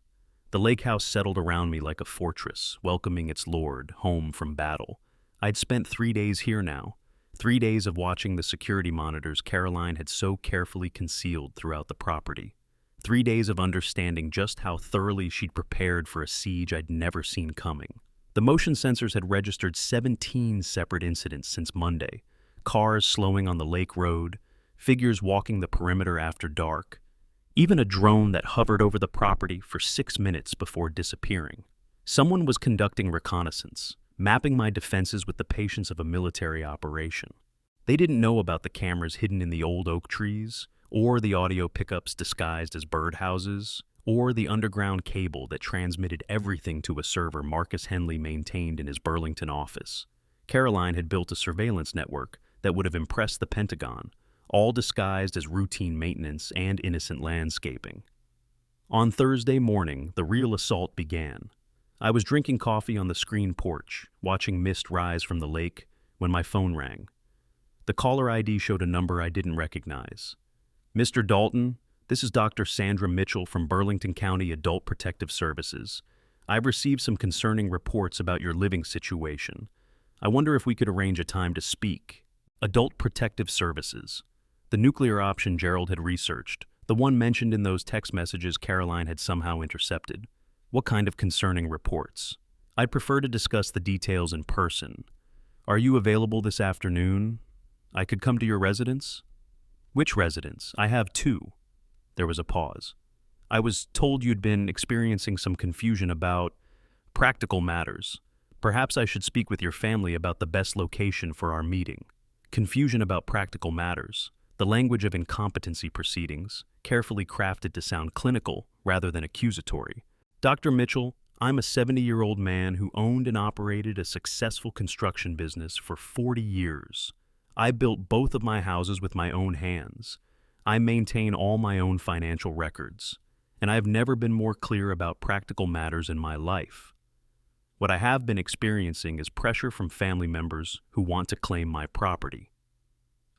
The lake house settled around me like a fortress, welcoming its lord home from battle. I'd spent 3 days here now, 3 days of watching the security monitors Caroline had so carefully concealed throughout the property. 3 days of understanding just how thoroughly she'd prepared for a siege I'd never seen coming. The motion sensors had registered 17 separate incidents since Monday. Cars slowing on the lake road, figures walking the perimeter after dark, even a drone that hovered over the property for 6 minutes before disappearing. Someone was conducting reconnaissance, mapping my defenses with the patience of a military operation. They didn't know about the cameras hidden in the old oak trees, or the audio pickups disguised as birdhouses, or the underground cable that transmitted everything to a server Marcus Henley maintained in his Burlington office. Caroline had built a surveillance network that would have impressed the Pentagon, all disguised as routine maintenance and innocent landscaping. On Thursday morning, the real assault began. I was drinking coffee on the screen porch, watching mist rise from the lake, when my phone rang. The caller ID showed a number I didn't recognize. Mr. Dalton, this is Dr. Sandra Mitchell from Burlington County Adult Protective Services. I've received some concerning reports about your living situation. I wonder if we could arrange a time to speak. Adult Protective Services. The nuclear option Gerald had researched, the one mentioned in those text messages Caroline had somehow intercepted. What kind of concerning reports? I'd prefer to discuss the details in person. Are you available this afternoon? I could come to your residence? Which residence? I have two. There was a pause. I was told you'd been experiencing some confusion about practical matters. Perhaps I should speak with your family about the best location for our meeting. Confusion about practical matters. The language of incompetency proceedings, carefully crafted to sound clinical rather than accusatory. Dr. Mitchell, I'm a 70-year-old man who owned and operated a successful construction business for 40 years. I built both of my houses with my own hands. I maintain all my own financial records, and I've never been more clear about practical matters in my life. What I have been experiencing is pressure from family members who want to claim my property.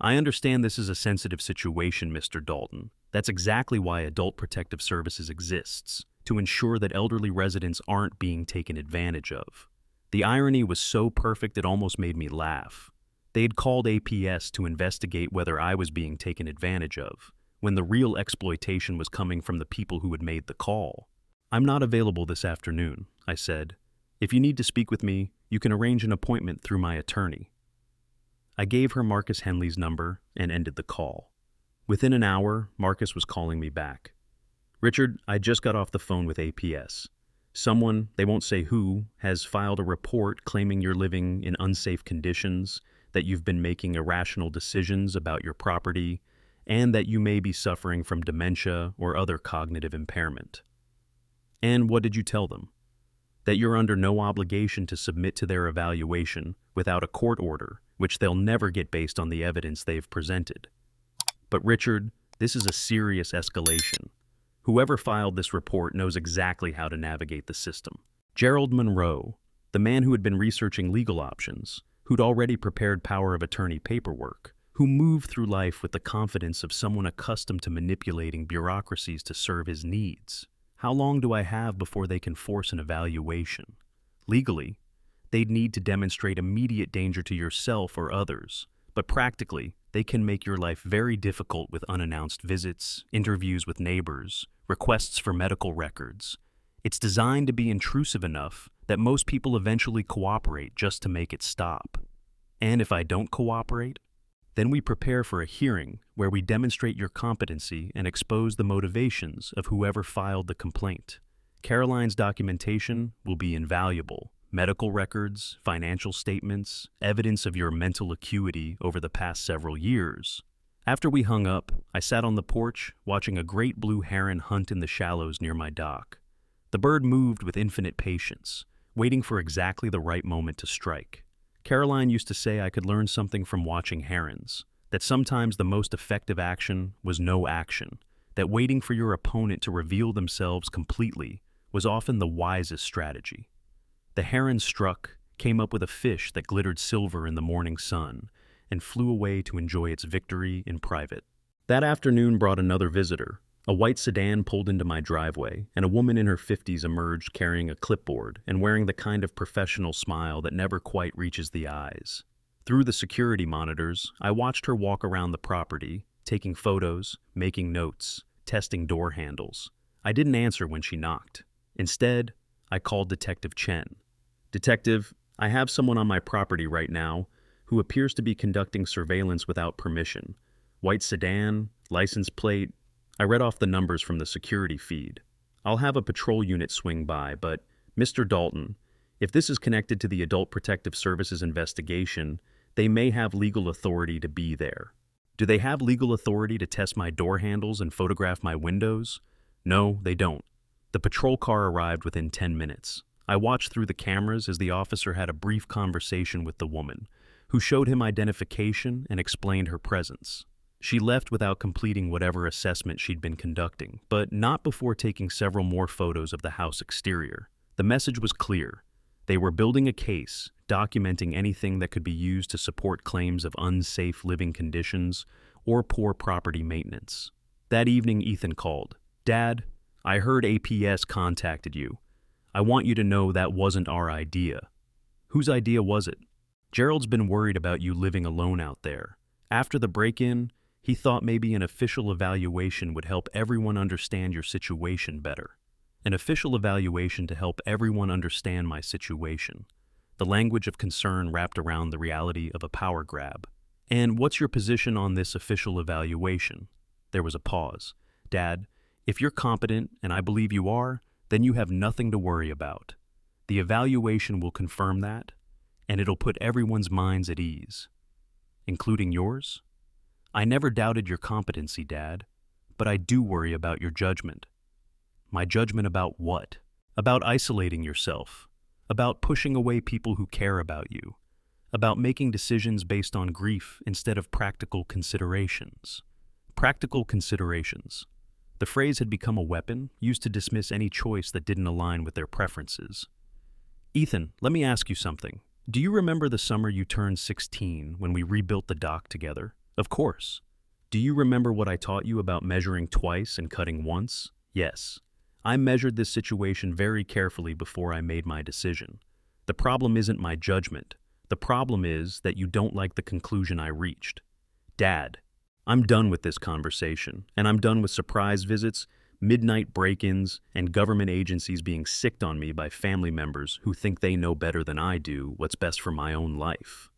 I understand this is a sensitive situation, Mr. Dalton. That's exactly why Adult Protective Services exists, to ensure that elderly residents aren't being taken advantage of. The irony was so perfect it almost made me laugh. They had called APS to investigate whether I was being taken advantage of, when the real exploitation was coming from the people who had made the call. I'm not available this afternoon, I said. If you need to speak with me, you can arrange an appointment through my attorney. I gave her Marcus Henley's number and ended the call. Within an hour, Marcus was calling me back. Richard, I just got off the phone with APS. Someone, they won't say who, has filed a report claiming you're living in unsafe conditions, that you've been making irrational decisions about your property, and that you may be suffering from dementia or other cognitive impairment. And what did you tell them? That you're under no obligation to submit to their evaluation without a court order, which they'll never get based on the evidence they've presented. But Richard, this is a serious escalation. Whoever filed this report knows exactly how to navigate the system. Gerald Monroe, the man who had been researching legal options, who'd already prepared power of attorney paperwork, who moved through life with the confidence of someone accustomed to manipulating bureaucracies to serve his needs. How long do I have before they can force an evaluation? Legally, they'd need to demonstrate immediate danger to yourself or others, but practically, they can make your life very difficult with unannounced visits, interviews with neighbors, requests for medical records. It's designed to be intrusive enough that most people eventually cooperate just to make it stop. And if I don't cooperate, then we prepare for a hearing where we demonstrate your competency and expose the motivations of whoever filed the complaint. Caroline's documentation will be invaluable. Medical records, financial statements, evidence of your mental acuity over the past several years. After we hung up, I sat on the porch watching a great blue heron hunt in the shallows near my dock. The bird moved with infinite patience, waiting for exactly the right moment to strike. Caroline used to say I could learn something from watching herons, that sometimes the most effective action was no action, that waiting for your opponent to reveal themselves completely was often the wisest strategy. The heron struck, came up with a fish that glittered silver in the morning sun, and flew away to enjoy its victory in private. That afternoon brought another visitor. A white sedan pulled into my driveway, and a woman in her 50s emerged carrying a clipboard and wearing the kind of professional smile that never quite reaches the eyes. Through the security monitors, I watched her walk around the property, taking photos, making notes, testing door handles. I didn't answer when she knocked. Instead, I called Detective Chen. Detective, I have someone on my property right now who appears to be conducting surveillance without permission. White sedan, license plate. I read off the numbers from the security feed. I'll have a patrol unit swing by, but Mr. Dalton, if this is connected to the Adult Protective Services investigation, they may have legal authority to be there. Do they have legal authority to test my door handles and photograph my windows? No, they don't. The patrol car arrived within 10 minutes. I watched through the cameras as the officer had a brief conversation with the woman, who showed him identification and explained her presence. She left without completing whatever assessment she'd been conducting, but not before taking several more photos of the house exterior. The message was clear. They were building a case, documenting anything that could be used to support claims of unsafe living conditions or poor property maintenance. That evening, Ethan called. Dad, I heard APS contacted you. I want you to know that wasn't our idea. Whose idea was it? Gerald's been worried about you living alone out there. After the break-in, He thought maybe an official evaluation would help everyone understand your situation better. An official evaluation to help everyone understand my situation. The language of concern wrapped around the reality of a power grab. And what's your position on this official evaluation? There was a pause. Dad, if you're competent, and I believe you are, then you have nothing to worry about. The evaluation will confirm that, and it'll put everyone's minds at ease. Including yours? I never doubted your competency, Dad, but I do worry about your judgment. My judgment about what? About isolating yourself, about pushing away people who care about you, about making decisions based on grief instead of practical considerations. Practical considerations. The phrase had become a weapon used to dismiss any choice that didn't align with their preferences. Ethan, let me ask you something. Do you remember the summer you turned 16 when we rebuilt the dock together? Of course. Do you remember what I taught you about measuring twice and cutting once? Yes. I measured this situation very carefully before I made my decision. The problem isn't my judgment. The problem is that you don't like the conclusion I reached. Dad, I'm done with this conversation, and I'm done with surprise visits, midnight break-ins, and government agencies being sicked on me by family members who think they know better than I do what's best for my own life.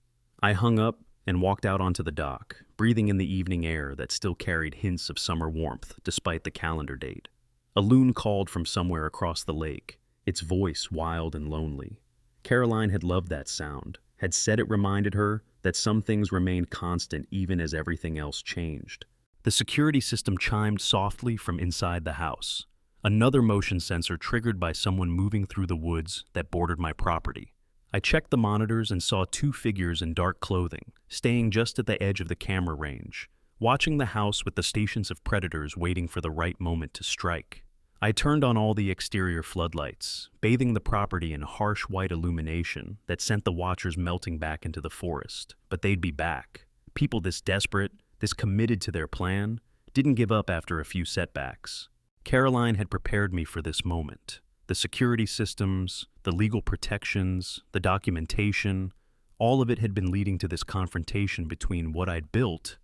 I hung up and walked out onto the dock, breathing in the evening air that still carried hints of summer warmth despite the calendar date. A loon called from somewhere across the lake, its voice wild and lonely. Caroline had loved that sound, had said it reminded her that some things remained constant even as everything else changed. The security system chimed softly from inside the house, another motion sensor triggered by someone moving through the woods that bordered my property. I checked the monitors and saw two figures in dark clothing, staying just at the edge of the camera range, watching the house with the stations of predators waiting for the right moment to strike. I turned on all the exterior floodlights, bathing the property in harsh white illumination that sent the watchers melting back into the forest. But they'd be back. People this desperate, this committed to their plan, didn't give up after a few setbacks. Caroline had prepared me for this moment. The security systems, the legal protections, the documentation, all of it had been leading to this confrontation between what I'd built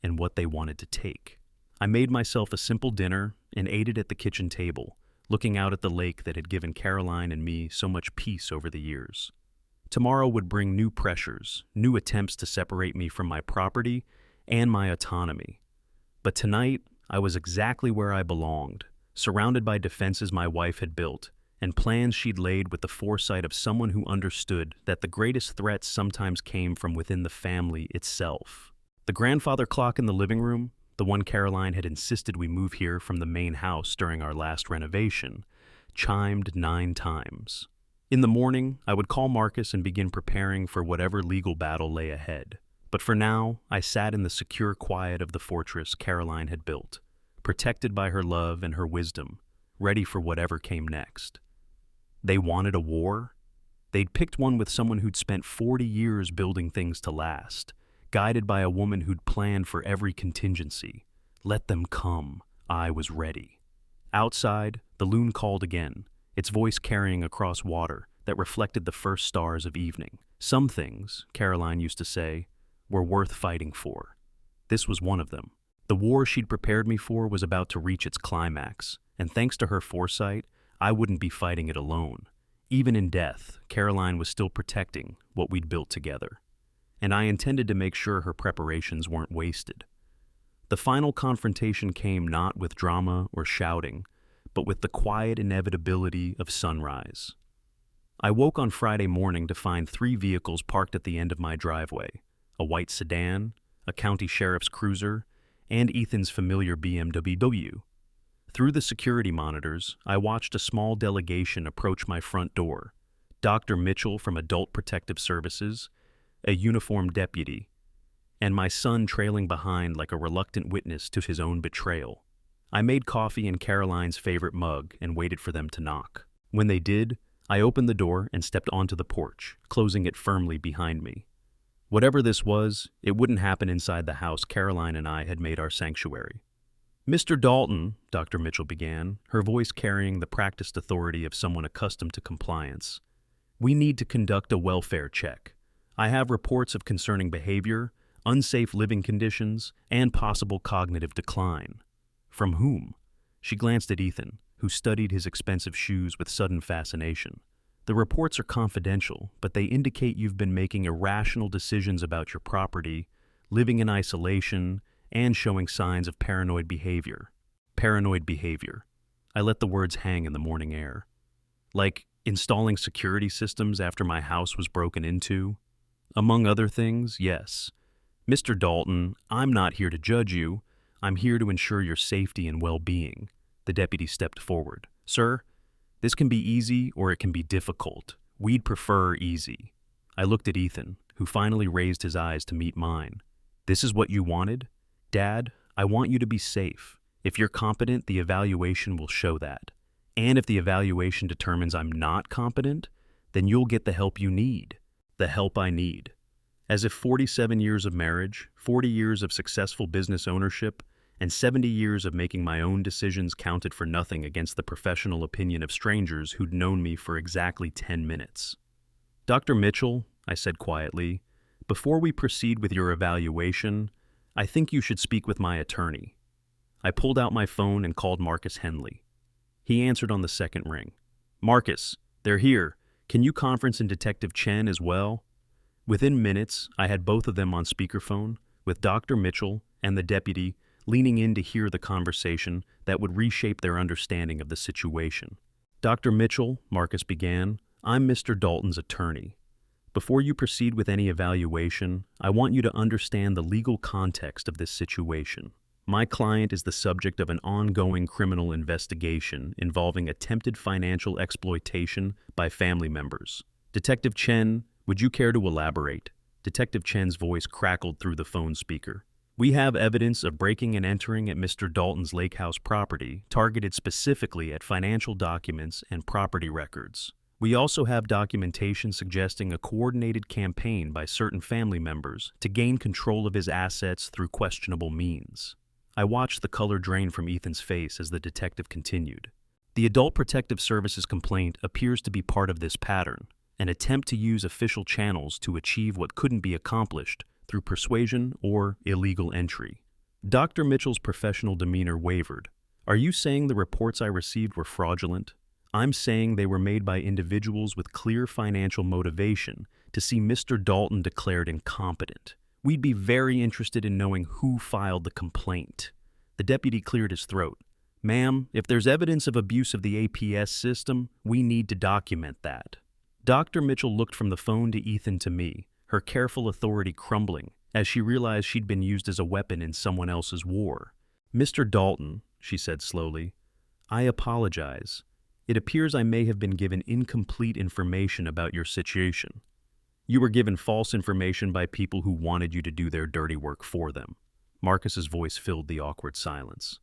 and what they wanted to take. I made myself a simple dinner and ate it at the kitchen table, looking out at the lake that had given Caroline and me so much peace over the years. Tomorrow would bring new pressures, new attempts to separate me from my property and my autonomy. But tonight, I was exactly where I belonged, surrounded by defenses my wife had built and plans she'd laid with the foresight of someone who understood that the greatest threats sometimes came from within the family itself. The grandfather clock in the living room, the one Caroline had insisted we move here from the main house during our last renovation, chimed 9 times. In the morning, I would call Marcus and begin preparing for whatever legal battle lay ahead. But for now, I sat in the secure quiet of the fortress Caroline had built, protected by her love and her wisdom, ready for whatever came next. They wanted a war? They'd picked one with someone who'd spent 40 years building things to last, guided by a woman who'd planned for every contingency. Let them come. I was ready. Outside, the loon called again, its voice carrying across water that reflected the first stars of evening. Some things, Caroline used to say, were worth fighting for. This was one of them. The war she'd prepared me for was about to reach its climax, and thanks to her foresight, I wouldn't be fighting it alone. Even in death, Caroline was still protecting what we'd built together. And I intended to make sure her preparations weren't wasted. The final confrontation came not with drama or shouting, but with the quiet inevitability of sunrise. I woke on Friday morning to find 3 vehicles parked at the end of my driveway, a white sedan, a county sheriff's cruiser, and Ethan's familiar BMW. Through the security monitors, I watched a small delegation approach my front door. Dr. Mitchell from Adult Protective Services, a uniformed deputy, and my son trailing behind like a reluctant witness to his own betrayal. I made coffee in Caroline's favorite mug and waited for them to knock. When they did, I opened the door and stepped onto the porch, closing it firmly behind me. Whatever this was, it wouldn't happen inside the house Caroline and I had made our sanctuary. Mr. Dalton, Dr. Mitchell began, her voice carrying the practiced authority of someone accustomed to compliance. We need to conduct a welfare check. I have reports of concerning behavior, unsafe living conditions, and possible cognitive decline. From whom? She glanced at Ethan, who studied his expensive shoes with sudden fascination. The reports are confidential, but they indicate you've been making irrational decisions about your property, living in isolation, and showing signs of paranoid behavior. Paranoid behavior. I let the words hang in the morning air. Like installing security systems after my house was broken into? Among other things, yes. Mr. Dalton, I'm not here to judge you. I'm here to ensure your safety and well-being. The deputy stepped forward. Sir, this can be easy or it can be difficult. We'd prefer easy. I looked at Ethan, who finally raised his eyes to meet mine. This is what you wanted? Dad, I want you to be safe. If you're competent, the evaluation will show that. And if the evaluation determines I'm not competent, then you'll get the help you need. The help I need. As if 47 years of marriage, 40 years of successful business ownership, and 70 years of making my own decisions counted for nothing against the professional opinion of strangers who'd known me for exactly 10 minutes. Dr. Mitchell, I said quietly, before we proceed with your evaluation, I think you should speak with my attorney. I pulled out my phone and called Marcus Henley. He answered on the second ring. Marcus, they're here. Can you conference in Detective Chen as well? Within minutes, I had both of them on speakerphone, with Dr. Mitchell and the deputy leaning in to hear the conversation that would reshape their understanding of the situation. Dr. Mitchell, Marcus began, I'm Mr. Dalton's attorney. Before you proceed with any evaluation, I want you to understand the legal context of this situation. My client is the subject of an ongoing criminal investigation involving attempted financial exploitation by family members. Detective Chen, would you care to elaborate? Detective Chen's voice crackled through the phone speaker. We have evidence of breaking and entering at Mr. Dalton's lake house property, targeted specifically at financial documents and property records. We also have documentation suggesting a coordinated campaign by certain family members to gain control of his assets through questionable means. I watched the color drain from Ethan's face as the detective continued. The Adult Protective Services complaint appears to be part of this pattern, an attempt to use official channels to achieve what couldn't be accomplished through persuasion or illegal entry. Dr. Mitchell's professional demeanor wavered. Are you saying the reports I received were fraudulent? I'm saying they were made by individuals with clear financial motivation to see Mr. Dalton declared incompetent. We'd be very interested in knowing who filed the complaint. The deputy cleared his throat. Ma'am, if there's evidence of abuse of the APS system, we need to document that. Dr. Mitchell looked from the phone to Ethan to me, her careful authority crumbling as she realized she'd been used as a weapon in someone else's war. Mr. Dalton, she said slowly, I apologize. It appears I may have been given incomplete information about your situation. You were given false information by people who wanted you to do their dirty work for them. Marcus's voice filled the awkward silence.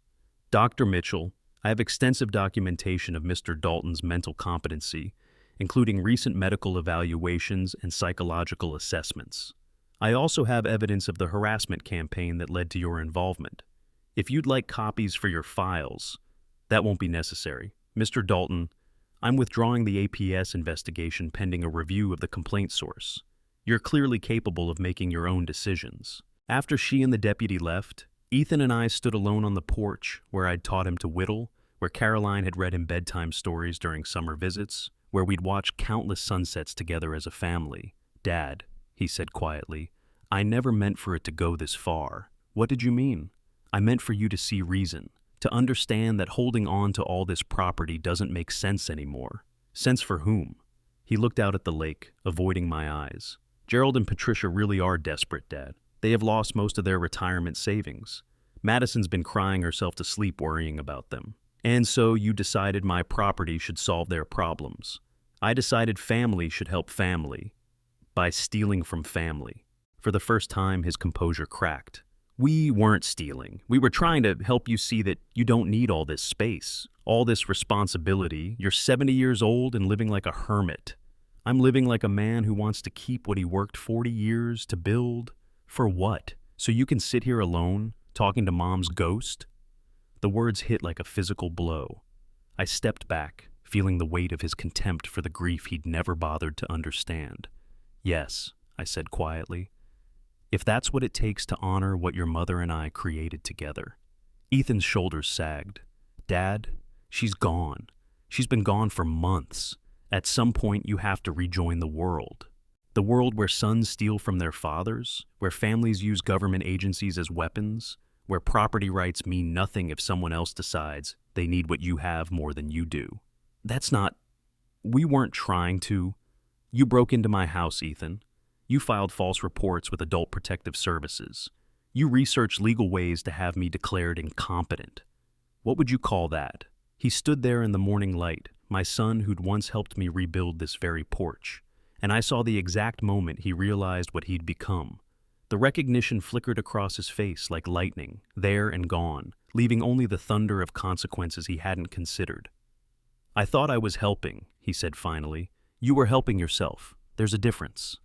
Dr. Mitchell, I have extensive documentation of Mr. Dalton's mental competency, including recent medical evaluations and psychological assessments. I also have evidence of the harassment campaign that led to your involvement. If you'd like copies for your files, that won't be necessary. Mr. Dalton, I'm withdrawing the APS investigation pending a review of the complaint source. You're clearly capable of making your own decisions. After she and the deputy left, Ethan and I stood alone on the porch where I'd taught him to whittle, where Caroline had read him bedtime stories during summer visits, where we'd watched countless sunsets together as a family. Dad, he said quietly, I never meant for it to go this far. What did you mean? I meant for you to see reason, to understand that holding on to all this property doesn't make sense anymore. Sense for whom? He looked out at the lake, avoiding my eyes. Gerald and Patricia really are desperate, Dad. They have lost most of their retirement savings. Madison's been crying herself to sleep worrying about them. And so you decided my property should solve their problems. I decided family should help family by stealing from family. For the first time, his composure cracked. We weren't stealing. We were trying to help you see that you don't need all this space, all this responsibility. You're 70 years old and living like a hermit. I'm living like a man who wants to keep what he worked 40 years to build. For what? So you can sit here alone, talking to Mom's ghost? The words hit like a physical blow. I stepped back, feeling the weight of his contempt for the grief he'd never bothered to understand. Yes, I said quietly. If that's what it takes to honor what your mother and I created together. Ethan's shoulders sagged. Dad, she's gone. She's been gone for months. At some point, you have to rejoin the world. The world where sons steal from their fathers, where families use government agencies as weapons, where property rights mean nothing if someone else decides they need what you have more than you do. That's not... We weren't trying to. You broke into my house, Ethan. You filed false reports with Adult Protective Services. You researched legal ways to have me declared incompetent. What would you call that? He stood there in the morning light, my son who'd once helped me rebuild this very porch, and I saw the exact moment he realized what he'd become. The recognition flickered across his face like lightning, there and gone, leaving only the thunder of consequences he hadn't considered. I thought I was helping, he said finally. You were helping yourself. There's a difference.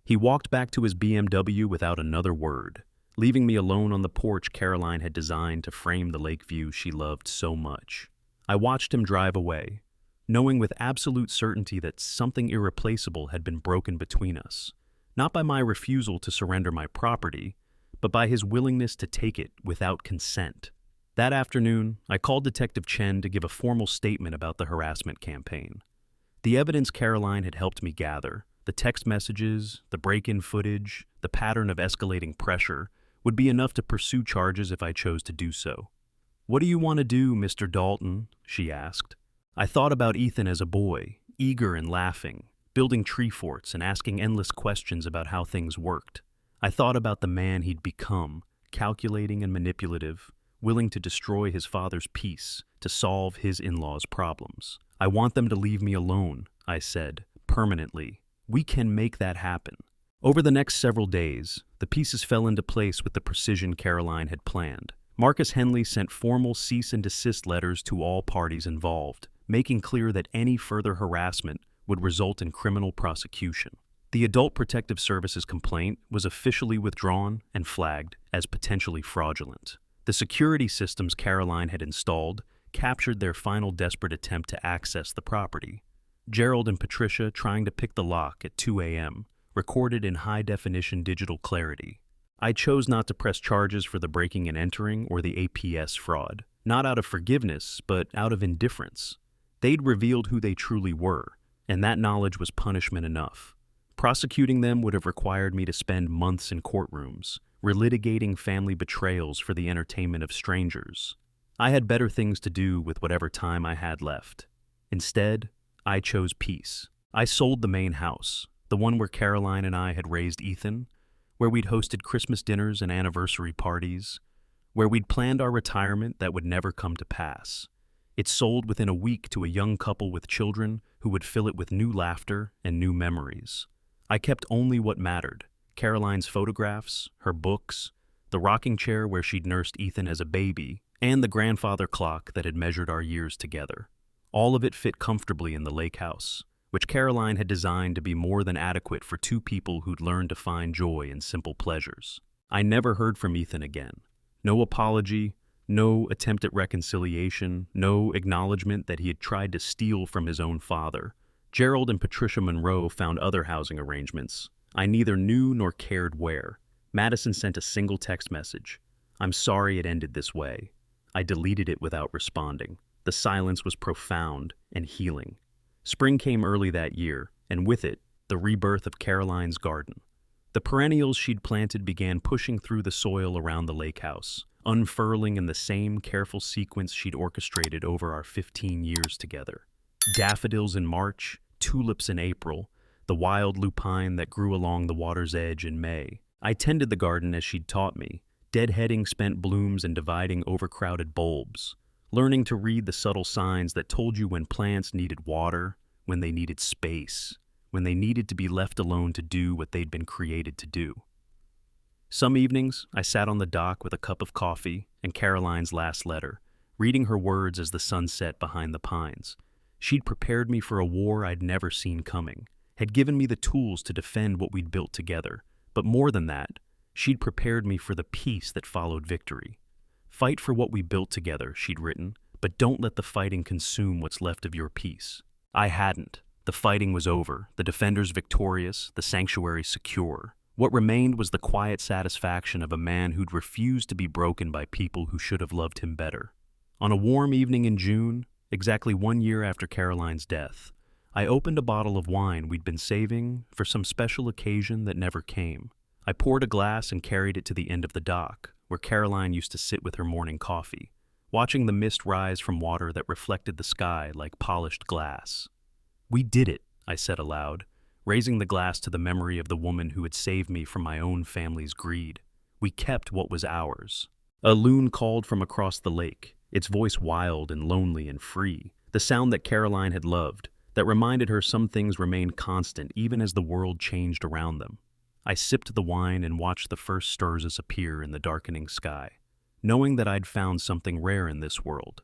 He walked back to his BMW without another word, leaving me alone on the porch Caroline had designed to frame the lake view she loved so much. I watched him drive away, knowing with absolute certainty that something irreplaceable had been broken between us, not by my refusal to surrender my property, but by his willingness to take it without consent. That afternoon, I called Detective Chen to give a formal statement about the harassment campaign. The evidence Caroline had helped me gather, the text messages, the break-in footage, the pattern of escalating pressure, would be enough to pursue charges if I chose to do so. What do you want to do, Mr. Dalton? She asked. I thought about Ethan as a boy, eager and laughing, building tree forts and asking endless questions about how things worked. I thought about the man he'd become, calculating and manipulative, willing to destroy his father's peace to solve his in-laws' problems. I want them to leave me alone, I said, permanently. We can make that happen. Over the next several days, the pieces fell into place with the precision Caroline had planned. Marcus Henley sent formal cease and desist letters to all parties involved, making clear that any further harassment would result in criminal prosecution. The Adult Protective Services complaint was officially withdrawn and flagged as potentially fraudulent. The security systems Caroline had installed captured their final desperate attempt to access the property. Gerald and Patricia trying to pick the lock at 2 a.m., recorded in high-definition digital clarity. I chose not to press charges for the breaking and entering or the APS fraud, not out of forgiveness, but out of indifference. They'd revealed who they truly were, and that knowledge was punishment enough. Prosecuting them would have required me to spend months in courtrooms, relitigating family betrayals for the entertainment of strangers. I had better things to do with whatever time I had left. Instead, I chose peace. I sold the main house, the one where Caroline and I had raised Ethan, where we'd hosted Christmas dinners and anniversary parties, where we'd planned our retirement that would never come to pass. It sold within a week to a young couple with children who would fill it with new laughter and new memories. I kept only what mattered: Caroline's photographs, her books, the rocking chair where she'd nursed Ethan as a baby, and the grandfather clock that had measured our years together. All of it fit comfortably in the lake house, which Caroline had designed to be more than adequate for two people who'd learned to find joy in simple pleasures. I never heard from Ethan again. No apology, no attempt at reconciliation, no acknowledgement that he had tried to steal from his own father. Gerald and Patricia Monroe found other housing arrangements. I neither knew nor cared where. Madison sent a single text message. I'm sorry it ended this way. I deleted it without responding. The silence was profound and healing. Spring came early that year, and with it, the rebirth of Caroline's garden. The perennials she'd planted began pushing through the soil around the lake house, unfurling in the same careful sequence she'd orchestrated over our 15 years together. Daffodils in March, tulips in April, the wild lupine that grew along the water's edge in May. I tended the garden as she'd taught me, deadheading spent blooms and dividing overcrowded bulbs, learning to read the subtle signs that told you when plants needed water, when they needed space, when they needed to be left alone to do what they'd been created to do. Some evenings, I sat on the dock with a cup of coffee and Caroline's last letter, reading her words as the sun set behind the pines. She'd prepared me for a war I'd never seen coming, had given me the tools to defend what we'd built together, but more than that, she'd prepared me for the peace that followed victory. Fight for what we built together, she'd written, but don't let the fighting consume what's left of your peace. I hadn't. The fighting was over, the defenders victorious, the sanctuary secure. What remained was the quiet satisfaction of a man who'd refused to be broken by people who should have loved him better. On a warm evening in June, exactly 1 year after Caroline's death, I opened a bottle of wine we'd been saving for some special occasion that never came. I poured a glass and carried it to the end of the dock, where Caroline used to sit with her morning coffee, watching the mist rise from water that reflected the sky like polished glass. "We did it," I said aloud, raising the glass to the memory of the woman who had saved me from my own family's greed. "We kept what was ours." A loon called from across the lake, its voice wild and lonely and free, the sound that Caroline had loved, that reminded her some things remained constant even as the world changed around them. I sipped the wine and watched the first stars appear in the darkening sky, knowing that I'd found something rare in this world,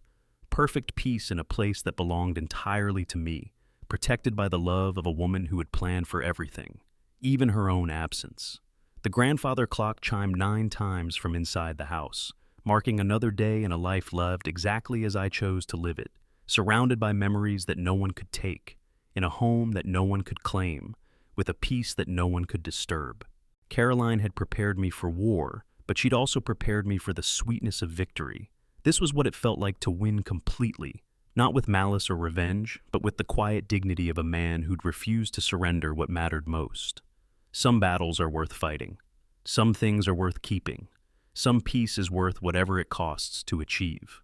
perfect peace in a place that belonged entirely to me, protected by the love of a woman who had planned for everything, even her own absence. The grandfather clock chimed 9 times from inside the house, marking another day in a life lived exactly as I chose to live it, surrounded by memories that no one could take, in a home that no one could claim, with a peace that no one could disturb. Caroline had prepared me for war, but she'd also prepared me for the sweetness of victory. This was what it felt like to win completely, not with malice or revenge, but with the quiet dignity of a man who'd refused to surrender what mattered most. Some battles are worth fighting. Some things are worth keeping. Some peace is worth whatever it costs to achieve.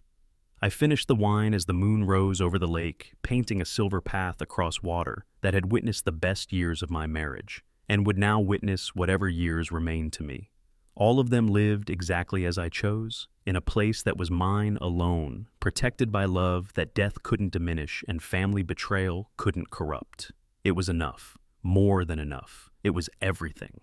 I finished the wine as the moon rose over the lake, painting a silver path across water that had witnessed the best years of my marriage, and would now witness whatever years remained to me. All of them lived exactly as I chose, in a place that was mine alone, protected by love that death couldn't diminish and family betrayal couldn't corrupt. It was enough, more than enough. It was everything.